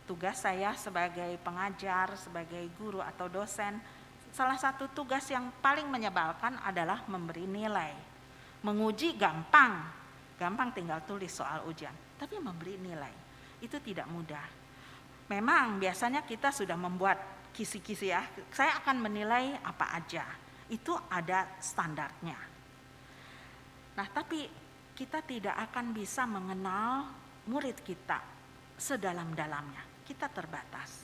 Tugas saya sebagai pengajar, sebagai guru atau dosen, salah satu tugas yang paling menyebalkan adalah memberi nilai. Menguji gampang tinggal tulis soal ujian, tapi memberi nilai itu tidak mudah. Memang biasanya kita sudah membuat kisi-kisi ya, saya akan menilai apa aja, itu ada standarnya. Nah, tapi kita tidak akan bisa mengenal murid kita sedalam-dalamnya. Kita terbatas.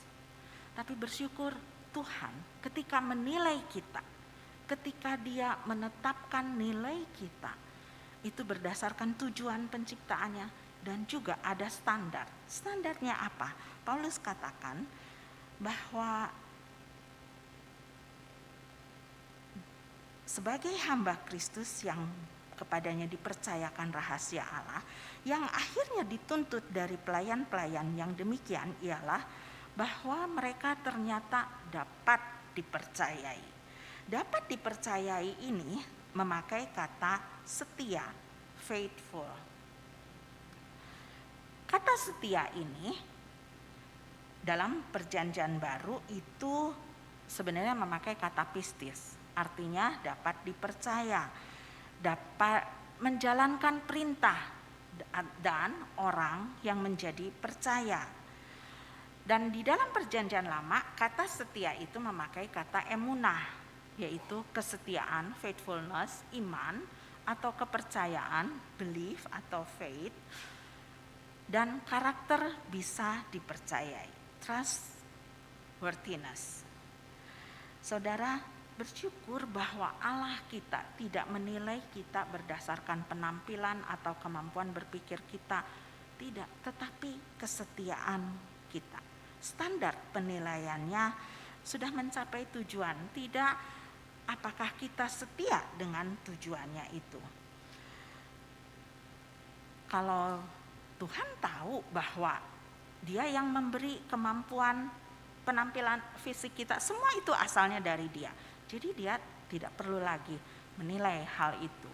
Tapi bersyukur Tuhan ketika menilai kita, ketika Dia menetapkan nilai kita, itu berdasarkan tujuan penciptaannya dan juga ada standar. Standarnya apa? Paulus katakan bahwa sebagai hamba Kristus yang kepadanya dipercayakan rahasia Allah, yang akhirnya dituntut dari pelayan-pelayan yang demikian ialah bahwa mereka ternyata dapat dipercayai. Dapat dipercayai ini memakai kata setia, faithful. Kata setia ini dalam perjanjian baru itu sebenarnya memakai kata pistis, artinya dapat dipercaya, dapat menjalankan perintah dan orang yang menjadi percaya. Dan di dalam perjanjian lama kata setia itu memakai kata emunah, yaitu kesetiaan, faithfulness, iman atau kepercayaan, belief atau faith, dan karakter bisa dipercayai, trustworthiness. Saudara, bersyukur bahwa Allah kita tidak menilai kita berdasarkan penampilan atau kemampuan berpikir kita, tidak, tetapi kesetiaan kita. Standar penilaiannya sudah mencapai tujuan, tidak apakah kita setia dengan tujuannya itu. Kalau Tuhan tahu bahwa Dia yang memberi kemampuan, penampilan fisik kita, semua itu asalnya dari Dia. Jadi Dia tidak perlu lagi menilai hal itu.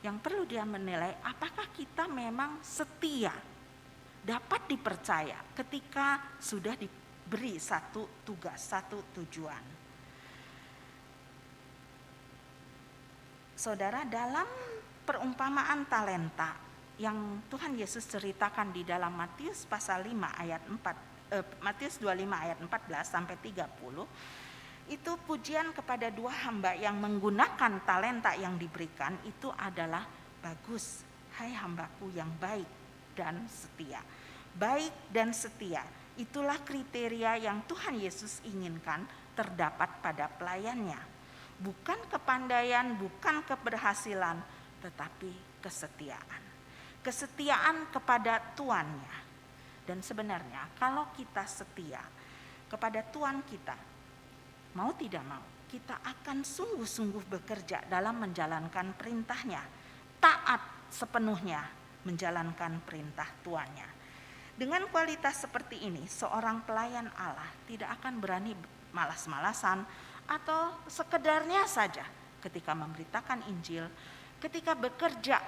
Yang perlu Dia menilai apakah kita memang setia, dapat dipercaya ketika sudah beri satu tugas, satu tujuan. Saudara, dalam perumpamaan talenta yang Tuhan Yesus ceritakan di dalam Matius pasal 5 ayat 4, Matius 25 ayat 14 sampai 30, itu pujian kepada dua hamba yang menggunakan talenta yang diberikan itu adalah, bagus, hai hambaku yang baik dan setia. Baik dan setia, itulah kriteria yang Tuhan Yesus inginkan terdapat pada pelayannya. Bukan kepandaian, bukan keberhasilan, tetapi kesetiaan. Kesetiaan kepada tuannya. Dan sebenarnya kalau kita setia kepada Tuhan kita, mau tidak mau, kita akan sungguh-sungguh bekerja dalam menjalankan perintahnya, taat sepenuhnya menjalankan perintah tuannya. Dengan kualitas seperti ini, seorang pelayan Allah tidak akan berani malas-malasan atau sekedarnya saja ketika memberitakan Injil, ketika bekerja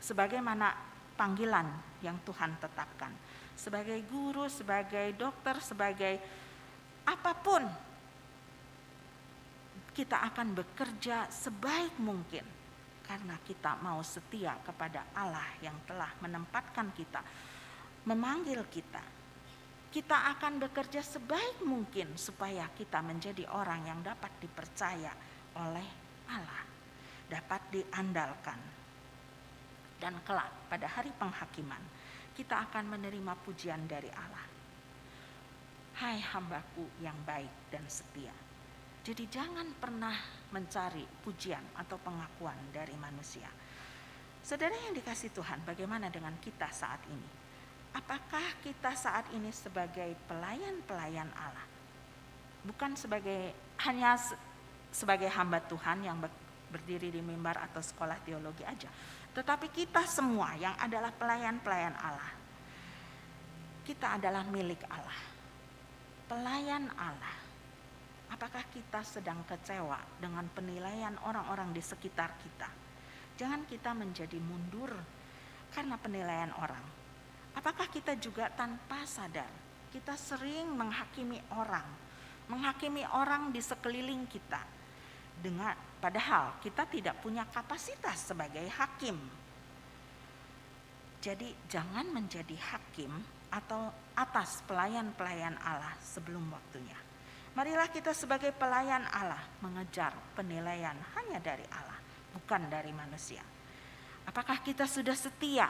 sebagaimana panggilan yang Tuhan tetapkan. Sebagai guru, sebagai dokter, sebagai apapun, kita akan bekerja sebaik mungkin karena kita mau setia kepada Allah yang telah menempatkan kita, memanggil kita. Kita akan bekerja sebaik mungkin supaya kita menjadi orang yang dapat dipercaya oleh Allah, dapat diandalkan. Dan kelak pada hari penghakiman, kita akan menerima pujian dari Allah. Hai hambaku yang baik dan setia. Jadi jangan pernah mencari pujian atau pengakuan dari manusia. Saudara yang dikasihi Tuhan, bagaimana dengan kita saat ini? Apakah kita saat ini sebagai pelayan-pelayan Allah? Bukan hanya sebagai hamba Tuhan yang berdiri di mimbar atau sekolah teologi aja. Tetapi kita semua yang adalah pelayan-pelayan Allah. Kita adalah milik Allah. Pelayan Allah. Apakah kita sedang kecewa dengan penilaian orang-orang di sekitar kita? Jangan kita menjadi mundur karena penilaian orang. Apakah kita juga tanpa sadar kita sering menghakimi orang di sekeliling kita, padahal kita tidak punya kapasitas sebagai hakim. Jadi jangan menjadi hakim atau atas pelayan-pelayan Allah sebelum waktunya. Marilah kita sebagai pelayan Allah mengejar penilaian hanya dari Allah, bukan dari manusia. Apakah kita sudah setia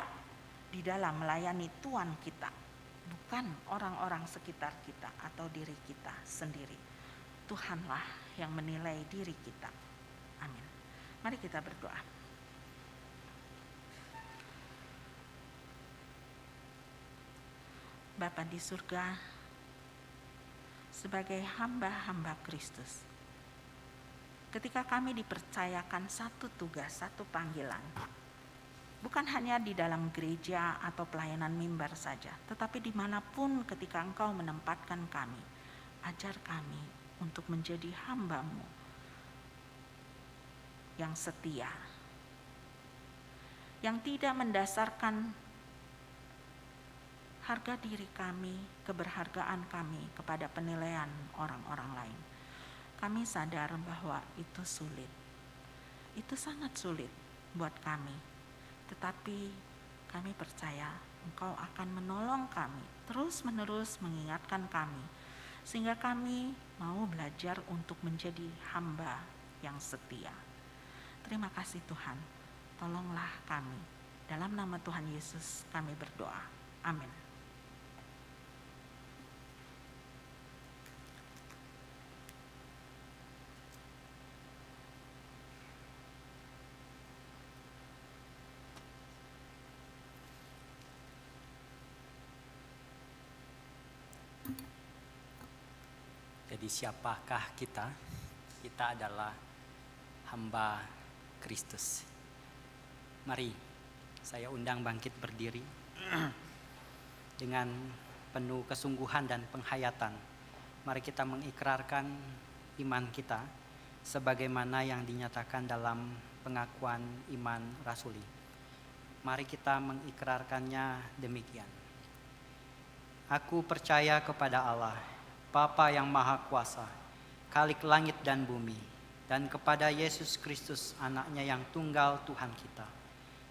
di dalam melayani Tuhan kita, bukan orang-orang sekitar kita atau diri kita sendiri. Tuhanlah yang menilai diri kita. Amin. Mari kita berdoa. Bapa di surga, sebagai hamba-hamba Kristus, ketika kami dipercayakan satu tugas, satu panggilan, bukan hanya di dalam gereja atau pelayanan mimbar saja, tetapi dimanapun ketika Engkau menempatkan kami, ajar kami untuk menjadi hamba-Mu yang setia, yang tidak mendasarkan harga diri kami, keberhargaan kami kepada penilaian orang-orang lain. Kami sadar bahwa itu sulit, itu sangat sulit buat kami. Tetapi kami percaya Engkau akan menolong kami, terus-menerus mengingatkan kami, sehingga kami mau belajar untuk menjadi hamba yang setia. Terima kasih Tuhan, tolonglah kami. Dalam nama Tuhan Yesus kami berdoa. Amin. Jadi siapakah kita? Kita adalah hamba Kristus. Mari saya undang bangkit berdiri dengan penuh kesungguhan dan penghayatan. Mari kita mengikrarkan iman kita sebagaimana yang dinyatakan dalam pengakuan iman rasuli. Mari kita mengikrarkannya demikian. Aku percaya kepada Allah, Bapa yang Maha Kuasa, Khalik langit dan bumi, dan kepada Yesus Kristus, anaknya yang tunggal Tuhan kita,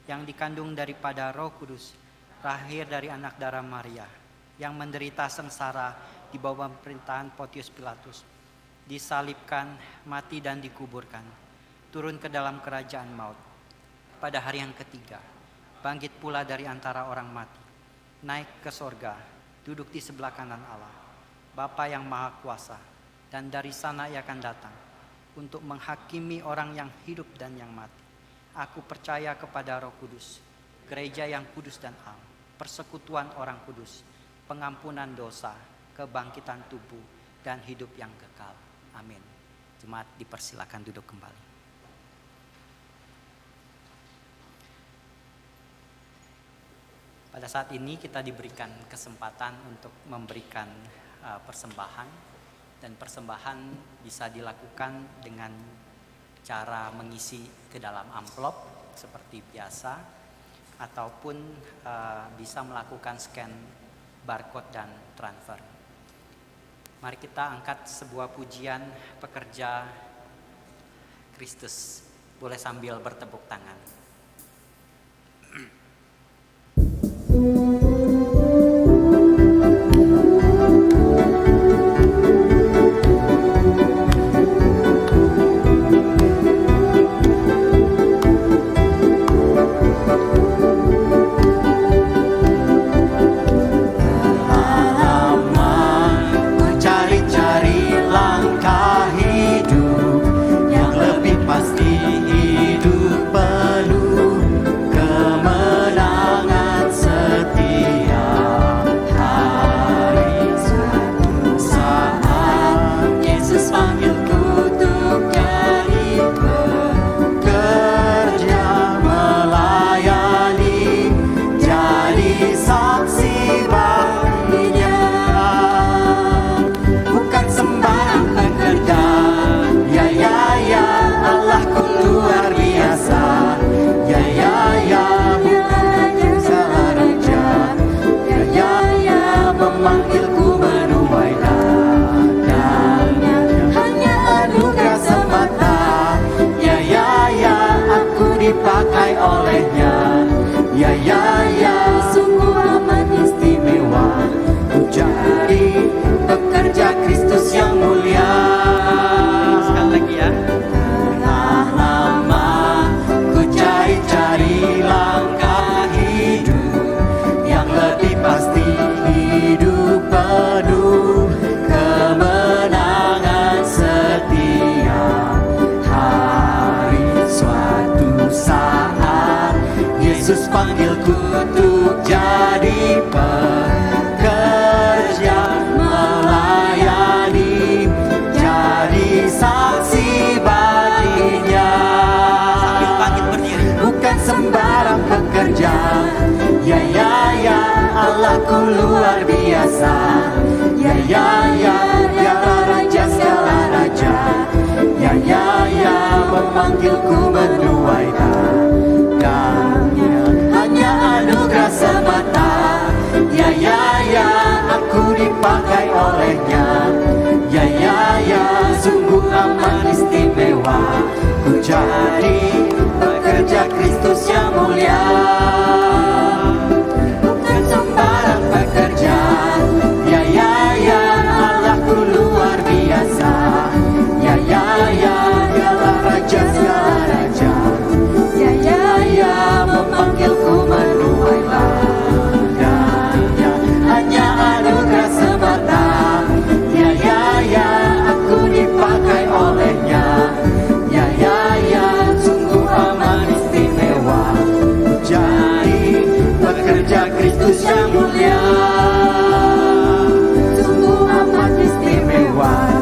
yang dikandung daripada Roh Kudus, lahir dari anak darah Maria, yang menderita sengsara di bawah pemerintahan Pontius Pilatus, disalibkan, mati dan dikuburkan, turun ke dalam kerajaan maut. Pada hari yang ketiga, bangkit pula dari antara orang mati, naik ke sorga, duduk di sebelah kanan Allah, Bapa yang Maha Kuasa, dan dari sana ia akan datang untuk menghakimi orang yang hidup dan yang mati. Aku percaya kepada Roh Kudus, gereja yang kudus dan am, persekutuan orang kudus, pengampunan dosa, kebangkitan tubuh, dan hidup yang kekal. Amin. Jemaat dipersilakan duduk kembali. Pada saat ini kita diberikan kesempatan untuk memberikan persembahan, dan persembahan bisa dilakukan dengan cara mengisi ke dalam amplop seperti biasa, ataupun bisa melakukan scan barcode dan transfer. Mari kita angkat sebuah pujian pekerja Kristus. Boleh sambil bertepuk tangan. Dipakai olehnya, ya sungguh amat istimewa. Ku jadi pekerja Kristus yang mulia. Sekali lagi ya. Telah lama ku cari-cari langkah hidup yang lebih pasti, hidup penuh kemenangan setia. Saat Yesus panggilku untuk jadi pekerja, melayani, jadi saksi baginya. Sambil bangkit berdiri. Bukan sembarang pekerja, ya Allahku luar biasa. Ya Dialah Raja segala raja. Ya memanggilku menuai tandanya, hanya anugerah semata. Ya aku dipakai olehnya. Ya sungguh amat istimewa. Ku jadi pekerja Kristus yang mulia. Bukan sembarang pekerja, ya Allahku luar biasa. Dialah Raja segala raja. Ya memanggilku menuai ladangnya, hanya anugerah semata. Ya aku dipakai olehnya. Ya sungguh amat istimewa. Jadi pekerja Kristus yang mulia. Sungguh amat istimewa.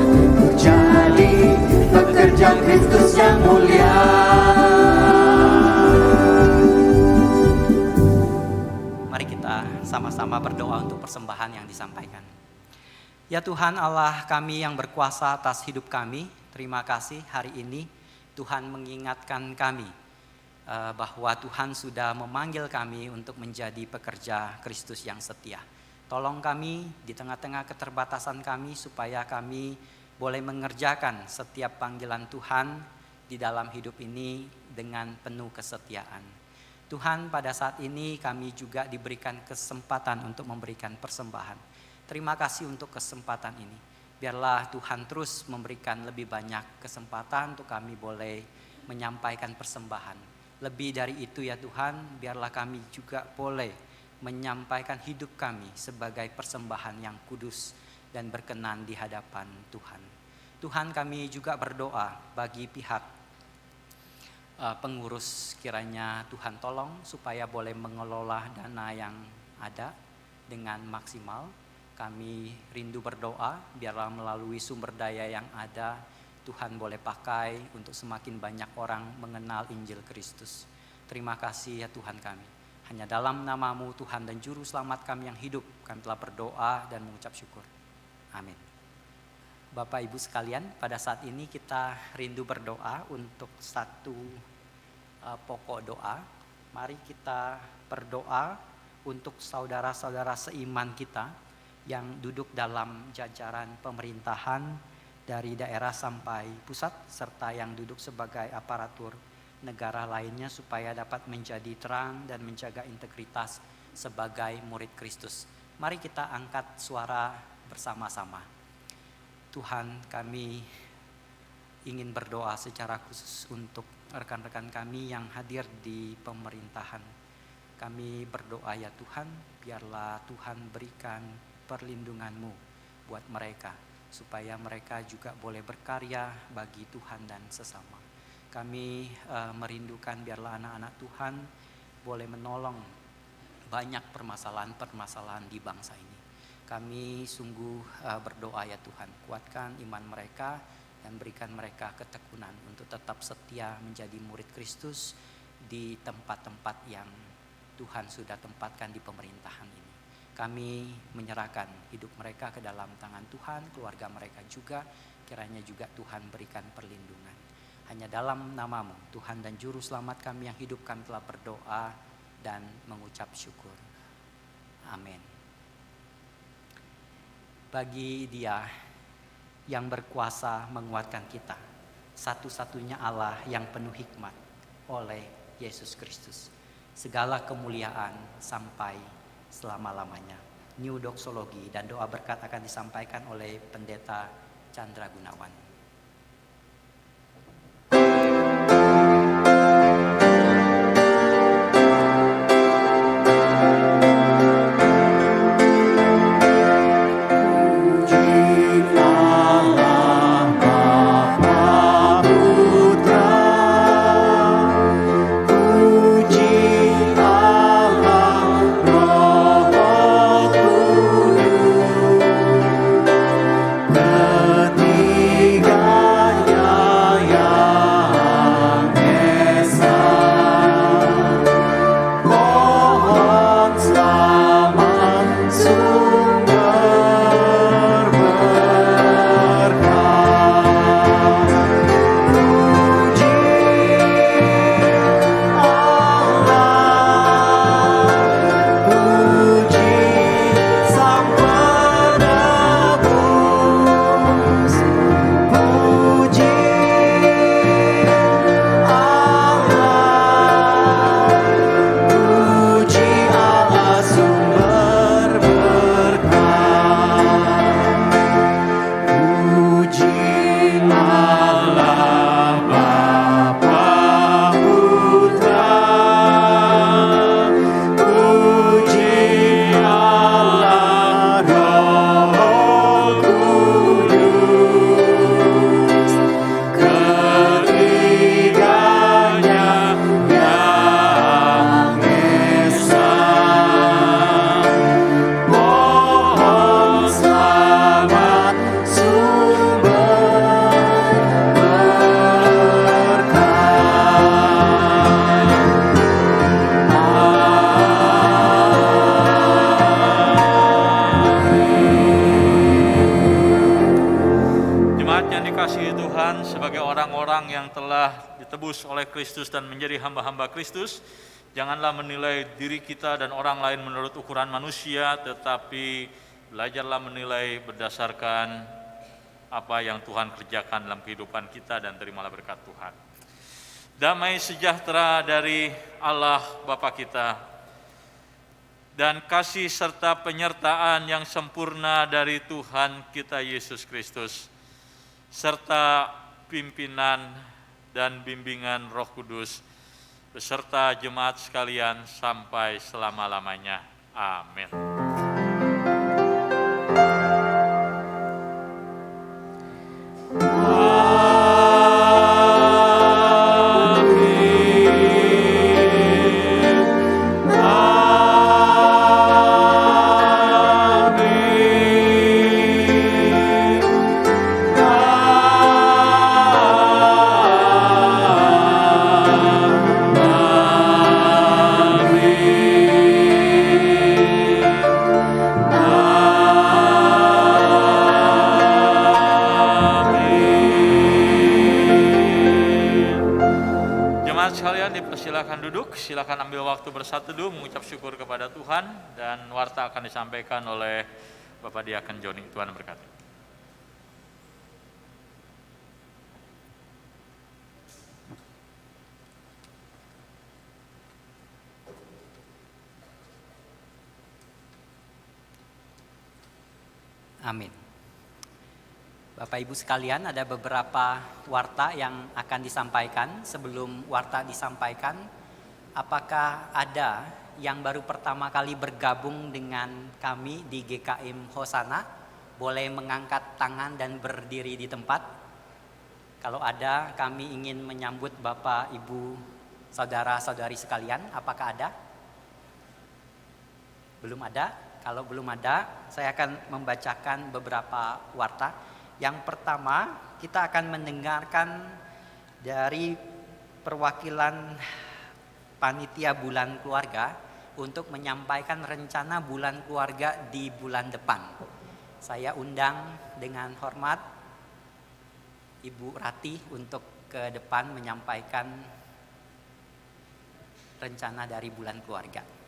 Jadi pekerja Kristus yang mulia. Mari kita sama-sama berdoa untuk persembahan yang disampaikan. Ya Tuhan Allah kami yang berkuasa atas hidup kami, terima kasih hari ini Tuhan mengingatkan kami bahwa Tuhan sudah memanggil kami untuk menjadi pekerja Kristus yang setia. Tolong kami di tengah-tengah keterbatasan kami supaya kami boleh mengerjakan setiap panggilan Tuhan di dalam hidup ini dengan penuh kesetiaan. Tuhan, pada saat ini kami juga diberikan kesempatan untuk memberikan persembahan. Terima kasih untuk kesempatan ini. Biarlah Tuhan terus memberikan lebih banyak kesempatan untuk kami boleh menyampaikan persembahan. Lebih dari itu ya Tuhan, biarlah kami juga boleh menyampaikan hidup kami sebagai persembahan yang kudus dan berkenan di hadapan Tuhan. Tuhan, kami juga berdoa bagi pihak pengurus, kiranya Tuhan tolong supaya boleh mengelola dana yang ada dengan maksimal. Kami rindu berdoa biarlah melalui sumber daya yang ada Tuhan boleh pakai untuk semakin banyak orang mengenal Injil Kristus. Terima kasih ya Tuhan kami. Hanya dalam nama-Mu Tuhan dan Juru Selamat kami yang hidup, kami telah berdoa dan mengucap syukur. Amin. Bapak Ibu sekalian, pada saat ini kita rindu berdoa untuk satu pokok doa. Mari kita berdoa untuk saudara-saudara seiman kita yang duduk dalam jajaran pemerintahan dari daerah sampai pusat, serta yang duduk sebagai aparatur negara lainnya, supaya dapat menjadi terang dan menjaga integritas sebagai murid Kristus. Mari kita angkat suara bersama-sama. Tuhan, kami ingin berdoa secara khusus untuk rekan-rekan kami yang hadir di pemerintahan. Kami berdoa ya Tuhan, biarlah Tuhan berikan perlindungan-Mu buat mereka, supaya mereka juga boleh berkarya bagi Tuhan dan sesama. Kami merindukan biarlah anak-anak Tuhan boleh menolong banyak permasalahan-permasalahan di bangsa ini. Kami sungguh berdoa ya Tuhan, kuatkan iman mereka dan berikan mereka ketekunan untuk tetap setia menjadi murid Kristus di tempat-tempat yang Tuhan sudah tempatkan di pemerintahan ini. Kami menyerahkan hidup mereka ke dalam tangan Tuhan, keluarga mereka juga, kiranya juga Tuhan berikan perlindungan. Hanya dalam nama-Mu Tuhan dan Juru Selamat kami yang hidup, kami telah berdoa dan mengucap syukur. Amin. Bagi Dia yang berkuasa menguatkan kita, satu-satunya Allah yang penuh hikmat, oleh Yesus Kristus, segala kemuliaan sampai selama-lamanya. New Doxology dan doa berkat akan disampaikan oleh Pendeta Chandra Gunawan. Tuhan sebagai orang-orang yang telah ditebus oleh Kristus dan menjadi hamba-hamba Kristus, Janganlah menilai diri kita dan orang lain menurut ukuran manusia, tetapi belajarlah menilai berdasarkan apa yang Tuhan kerjakan dalam kehidupan kita, dan terimalah berkat Tuhan. Damai sejahtera dari Allah Bapa kita dan kasih serta penyertaan yang sempurna dari Tuhan kita Yesus Kristus serta pimpinan dan bimbingan Roh Kudus beserta jemaat sekalian sampai selama-lamanya. Amin. Silakan ambil waktu bersatu dulu mengucap syukur kepada Tuhan, dan warta akan disampaikan oleh Bapak Diaken Joni. Tuhan berkati. Amin. Bapak Ibu sekalian, ada beberapa warta yang akan disampaikan. Sebelum warta disampaikan, apakah ada yang baru pertama kali bergabung dengan kami di GKM Hosana? Boleh mengangkat tangan dan berdiri di tempat. Kalau ada, kami ingin menyambut Bapak, Ibu, saudara-saudari sekalian. Apakah ada? Belum ada? Kalau belum ada, saya akan membacakan beberapa warta. Yang pertama, kita akan mendengarkan dari perwakilan Panitia Bulan Keluarga untuk menyampaikan rencana bulan keluarga di bulan depan. Saya undang dengan hormat Ibu Rati untuk ke depan menyampaikan rencana dari bulan keluarga.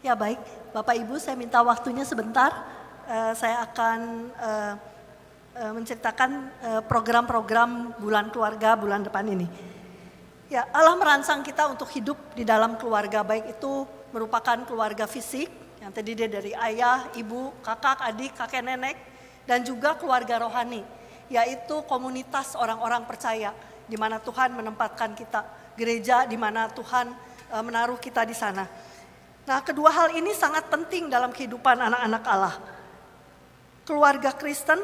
Ya baik, Bapak Ibu, saya minta waktunya sebentar. Saya akan menceritakan program-program bulan keluarga bulan depan ini. Ya, Allah merancang kita untuk hidup di dalam keluarga, baik itu merupakan keluarga fisik yang terdiri dari ayah, ibu, kakak, adik, kakek, nenek, dan juga keluarga rohani, yaitu komunitas orang-orang percaya di mana Tuhan menempatkan kita, gereja di mana Tuhan menaruh kita di sana. Nah, kedua hal ini sangat penting dalam kehidupan anak-anak Allah. Keluarga Kristen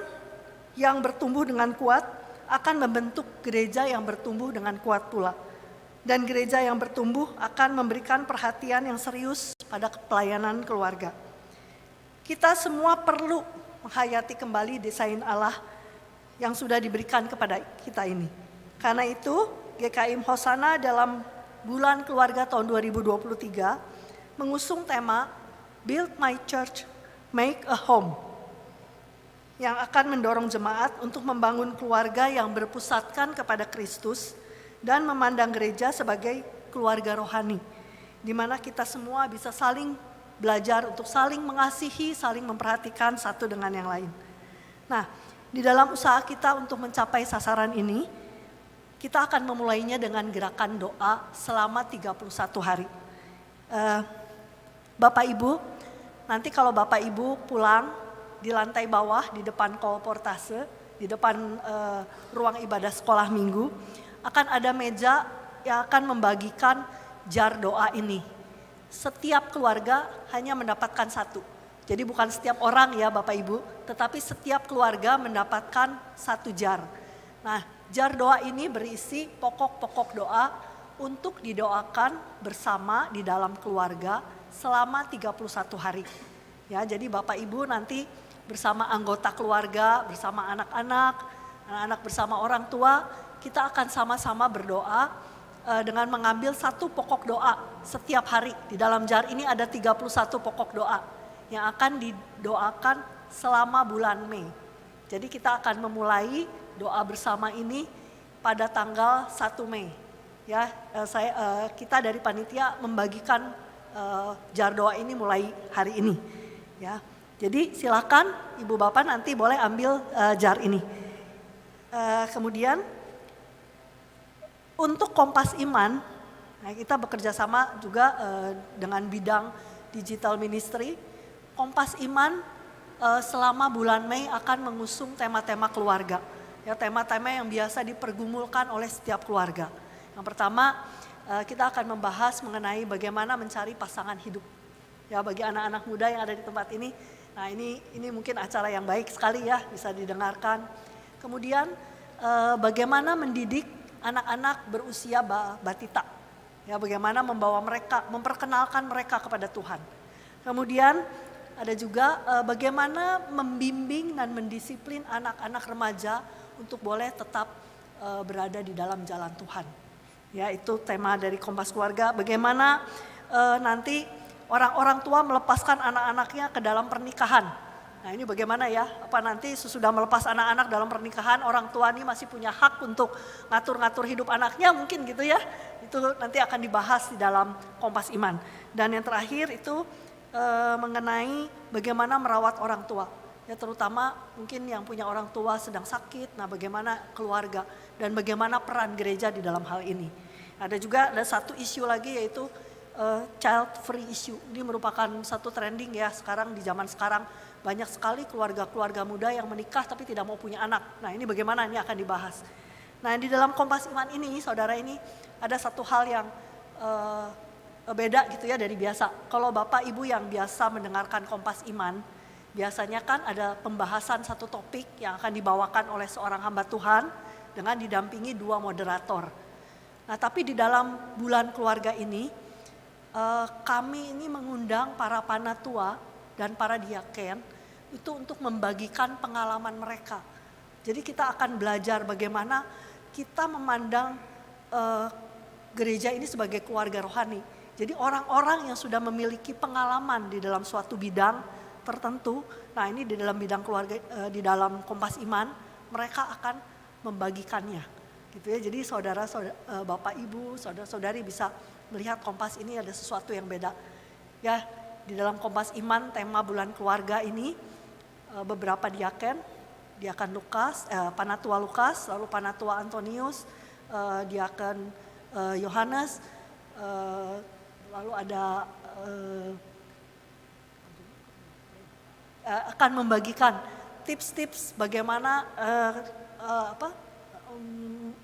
yang bertumbuh dengan kuat akan membentuk gereja yang bertumbuh dengan kuat pula. Dan gereja yang bertumbuh akan memberikan perhatian yang serius pada pelayanan keluarga. Kita semua perlu menghayati kembali desain Allah yang sudah diberikan kepada kita ini. Karena itu, GKM Hosana dalam bulan keluarga tahun 2023 mengusung tema Build My Church, Make a Home, yang akan mendorong jemaat untuk membangun keluarga yang berpusatkan kepada Kristus dan memandang gereja sebagai keluarga rohani, di mana kita semua bisa saling belajar untuk saling mengasihi, saling memperhatikan satu dengan yang lain. Nah, di dalam usaha kita untuk mencapai sasaran ini, kita akan memulainya dengan gerakan doa selama 31 hari. Bapak Ibu, nanti kalau Bapak Ibu pulang di lantai bawah di depan kolportase, di depan ruang ibadah sekolah minggu, akan ada meja yang akan membagikan jar doa ini. Setiap keluarga hanya mendapatkan satu. Jadi bukan setiap orang ya Bapak Ibu, tetapi setiap keluarga mendapatkan satu jar. Nah, jar doa ini berisi pokok-pokok doa untuk didoakan bersama di dalam keluarga selama 31 hari. Ya, jadi Bapak Ibu nanti bersama anggota keluarga, bersama anak-anak bersama orang tua, kita akan sama-sama berdoa dengan mengambil satu pokok doa setiap hari. Di dalam jar ini ada 31 pokok doa yang akan didoakan selama bulan Mei. Jadi kita akan memulai doa bersama ini pada tanggal 1 Mei. Ya, kita dari panitia membagikan jar doa ini mulai hari ini. Ya, jadi silakan Ibu Bapak nanti boleh ambil jar ini. Kemudian untuk Kompas Iman, nah kita bekerja sama juga dengan bidang digital ministry. Kompas Iman selama bulan Mei akan mengusung tema-tema keluarga. Ya, tema-tema yang biasa dipergumulkan oleh setiap keluarga. Yang pertama, kita akan membahas mengenai bagaimana mencari pasangan hidup. Ya, bagi anak-anak muda yang ada di tempat ini, nah ini mungkin acara yang baik sekali ya, bisa didengarkan. Kemudian bagaimana mendidik anak-anak berusia batita. Ya, bagaimana membawa mereka, memperkenalkan mereka kepada Tuhan. Kemudian ada juga bagaimana membimbing dan mendisiplin anak-anak remaja untuk boleh tetap berada di dalam jalan Tuhan. Ya, itu tema dari Kompas Keluarga. Bagaimana nanti orang-orang tua melepaskan anak-anaknya ke dalam pernikahan. Nah, ini bagaimana ya? Apa nanti sesudah melepas anak-anak dalam pernikahan, orang tua ini masih punya hak untuk ngatur-ngatur hidup anaknya mungkin gitu ya. Itu nanti akan dibahas di dalam Kompas Iman. Dan yang terakhir itu mengenai bagaimana merawat orang tua. Ya, terutama mungkin yang punya orang tua sedang sakit, nah bagaimana keluarga dan bagaimana peran gereja di dalam hal ini. Ada satu isu lagi yaitu child free issue. Ini merupakan satu trending ya sekarang di zaman sekarang. Banyak sekali keluarga-keluarga muda yang menikah tapi tidak mau punya anak. Nah, ini bagaimana ini akan dibahas. Nah, di dalam Kompas Iman ini saudara ini ada satu hal yang beda gitu ya dari biasa. Kalau Bapak Ibu yang biasa mendengarkan Kompas Iman, biasanya kan ada pembahasan satu topik yang akan dibawakan oleh seorang hamba Tuhan dengan didampingi 2 moderator. Nah, tapi di dalam bulan keluarga ini kami ini mengundang para panatua dan para diaken itu untuk membagikan pengalaman mereka. Jadi kita akan belajar bagaimana kita memandang gereja ini sebagai keluarga rohani. Jadi orang-orang yang sudah memiliki pengalaman di dalam suatu bidang tertentu, nah ini di dalam bidang keluarga, di dalam Kompas Iman, mereka akan membagikannya. Gitu ya. Jadi Bapak Ibu, saudara-saudari bisa melihat Kompas ini ada sesuatu yang beda. Ya, di dalam Kompas Iman tema bulan keluarga ini beberapa diaken Lukas, Panatua Lukas, lalu Panatua Antonius, diaken Yohanes, lalu ada akan membagikan tips-tips bagaimana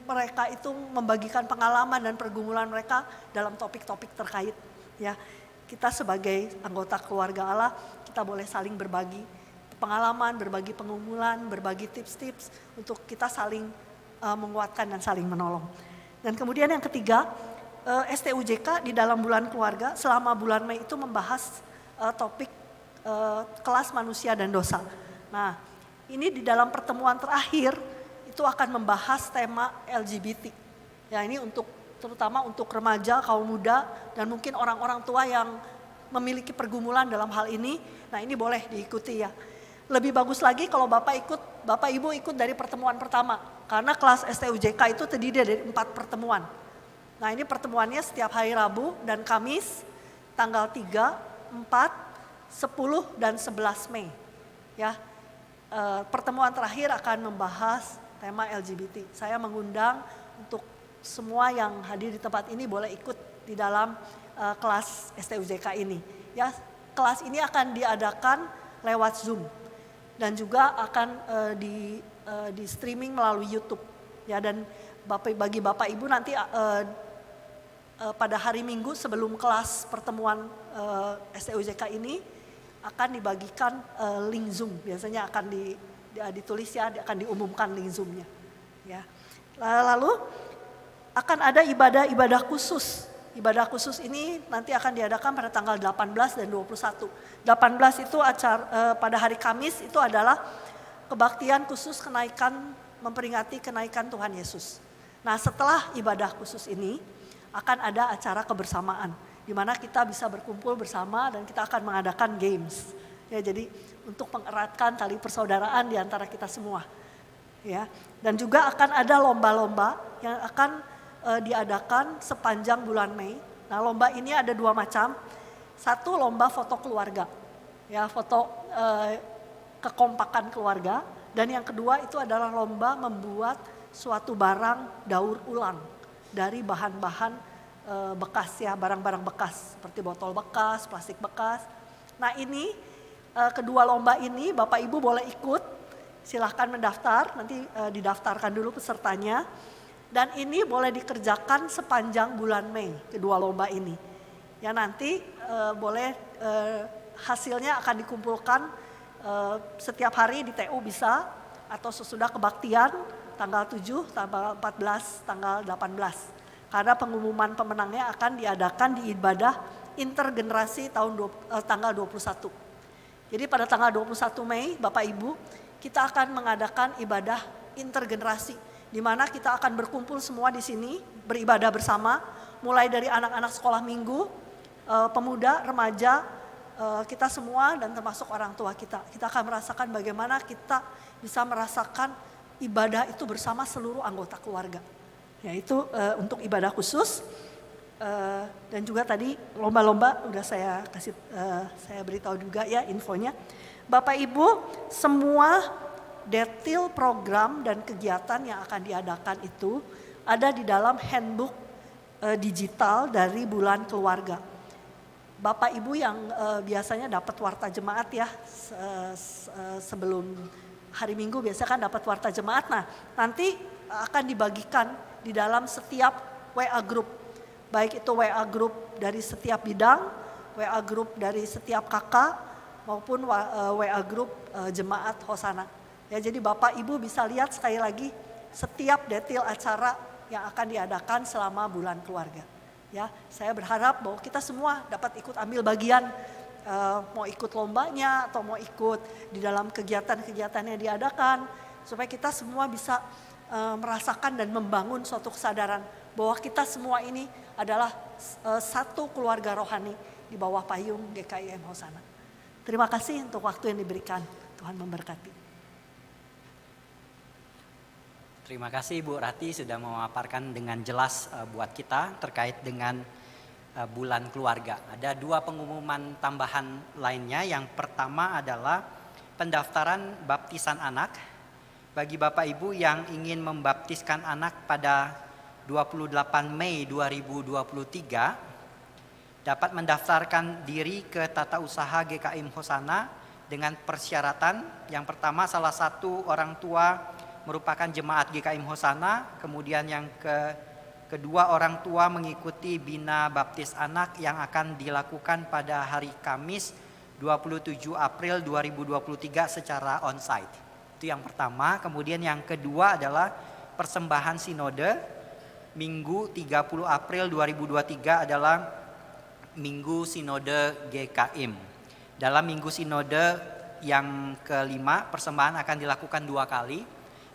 mereka itu membagikan pengalaman dan pergumulan mereka dalam topik-topik terkait. Ya, kita sebagai anggota keluarga Allah kita boleh saling berbagi pengalaman, berbagi pengumuman, berbagi tips-tips untuk kita saling menguatkan dan saling menolong. Dan kemudian yang ketiga, STUJK di dalam bulan keluarga selama bulan Mei itu membahas topik kelas manusia dan dosa. Nah, ini di dalam pertemuan terakhir itu akan membahas tema LGBT. Ya, ini terutama untuk remaja, kaum muda dan mungkin orang-orang tua yang memiliki pergumulan dalam hal ini. Nah, ini boleh diikuti ya. Lebih bagus lagi kalau Bapak Ibu ikut dari pertemuan pertama. Karena kelas STUJK itu terdiri dari 4 pertemuan. Nah, ini pertemuannya setiap hari Rabu dan Kamis tanggal 3, 4, 10 dan 11 Mei. Ya. Pertemuan terakhir akan membahas tema LGBT. Saya mengundang untuk semua yang hadir di tempat ini boleh ikut di dalam kelas STUJK ini. Ya, kelas ini akan diadakan lewat Zoom dan juga akan di streaming melalui YouTube. Ya, dan bagi Bapak Ibu nanti pada hari Minggu sebelum kelas pertemuan STUJK ini akan dibagikan link Zoom. Biasanya akan ditulis ya, akan diumumkan link Zoom-nya. Ya. Lalu akan ada ibadah khusus. Ibadah khusus ini nanti akan diadakan pada tanggal 18 dan 21. 18 itu pada hari Kamis itu adalah kebaktian khusus memperingati kenaikan Tuhan Yesus. Nah, setelah ibadah khusus ini akan ada acara kebersamaan di mana kita bisa berkumpul bersama dan kita akan mengadakan games. Ya, jadi untuk mengeratkan tali persaudaraan di antara kita semua. Ya, dan juga akan ada lomba-lomba yang akan diadakan sepanjang bulan Mei. Nah, lomba ini ada 2 macam. Satu, lomba foto keluarga. Ya, foto kekompakan keluarga, dan yang kedua itu adalah lomba membuat suatu barang daur ulang dari bahan-bahan bekas, ya, barang-barang bekas seperti botol bekas, plastik bekas. Nah, ini kedua lomba ini Bapak Ibu boleh ikut, silahkan mendaftar, nanti didaftarkan dulu pesertanya. Dan ini boleh dikerjakan sepanjang bulan Mei, kedua lomba ini. Ya, nanti boleh hasilnya akan dikumpulkan setiap hari di TU bisa, atau sesudah kebaktian tanggal 7, tanggal 14, tanggal 18. Karena pengumuman pemenangnya akan diadakan di ibadah intergenerasi tanggal 21. Jadi pada tanggal 21 Mei Bapak Ibu kita akan mengadakan ibadah intergenerasi, di mana kita akan berkumpul semua di sini beribadah bersama, mulai dari anak-anak sekolah minggu, pemuda, remaja, kita semua dan termasuk orang tua kita. Kita akan merasakan bagaimana kita bisa merasakan ibadah itu bersama seluruh anggota keluarga. Yaitu untuk ibadah khusus, dan juga tadi lomba-lomba udah saya kasih, saya beritahu juga ya infonya. Bapak Ibu, semua detail program dan kegiatan yang akan diadakan itu ada di dalam handbook digital dari Bulan Keluarga. Bapak Ibu yang biasanya dapat warta jemaat ya, sebelum hari Minggu biasanya kan dapat warta jemaat. Nah, nanti akan dibagikan di dalam setiap WA group. Baik itu WA group dari setiap bidang, WA group dari setiap kakak, maupun WA group jemaat Hosana. Ya, jadi Bapak Ibu bisa lihat sekali lagi setiap detail acara yang akan diadakan selama Bulan Keluarga. Ya, saya berharap bahwa kita semua dapat ikut ambil bagian, mau ikut lombanya atau mau ikut di dalam kegiatan-kegiatan yang diadakan, supaya kita semua bisa merasakan dan membangun suatu kesadaran bahwa kita semua ini adalah satu keluarga rohani di bawah payung GKIM Hosana. Terima kasih untuk waktu yang diberikan. Tuhan memberkati. Terima kasih Bu Rati sudah memaparkan dengan jelas buat kita terkait dengan Bulan Keluarga. Ada 2 pengumuman tambahan lainnya. Yang pertama adalah pendaftaran baptisan anak. Bagi Bapak Ibu yang ingin membaptiskan anak pada 28 Mei 2023 dapat mendaftarkan diri ke Tata Usaha GKIM Hosana dengan persyaratan. Yang pertama, salah satu orang tua merupakan jemaat GKIM Hosana, kemudian yang kedua orang tua mengikuti bina baptis anak yang akan dilakukan pada hari Kamis 27 April 2023 secara onsite. Itu yang pertama. Kemudian yang kedua adalah persembahan sinode. Minggu 30 April 2023 adalah Minggu Sinode GKIM. Dalam Minggu Sinode yang kelima, persembahan akan dilakukan 2 kali.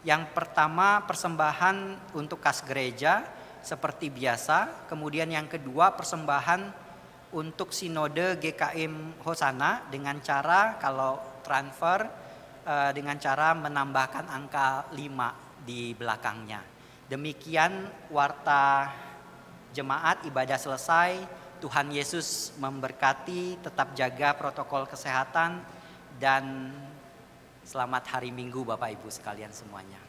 Yang pertama persembahan untuk kas gereja seperti biasa. Kemudian yang kedua persembahan untuk Sinode GKIM Hosana dengan cara kalau transfer dengan cara menambahkan angka 5 di belakangnya. Demikian warta jemaat, ibadah selesai. Tuhan Yesus memberkati, tetap jaga protokol kesehatan, dan selamat hari Minggu Bapak Ibu sekalian semuanya.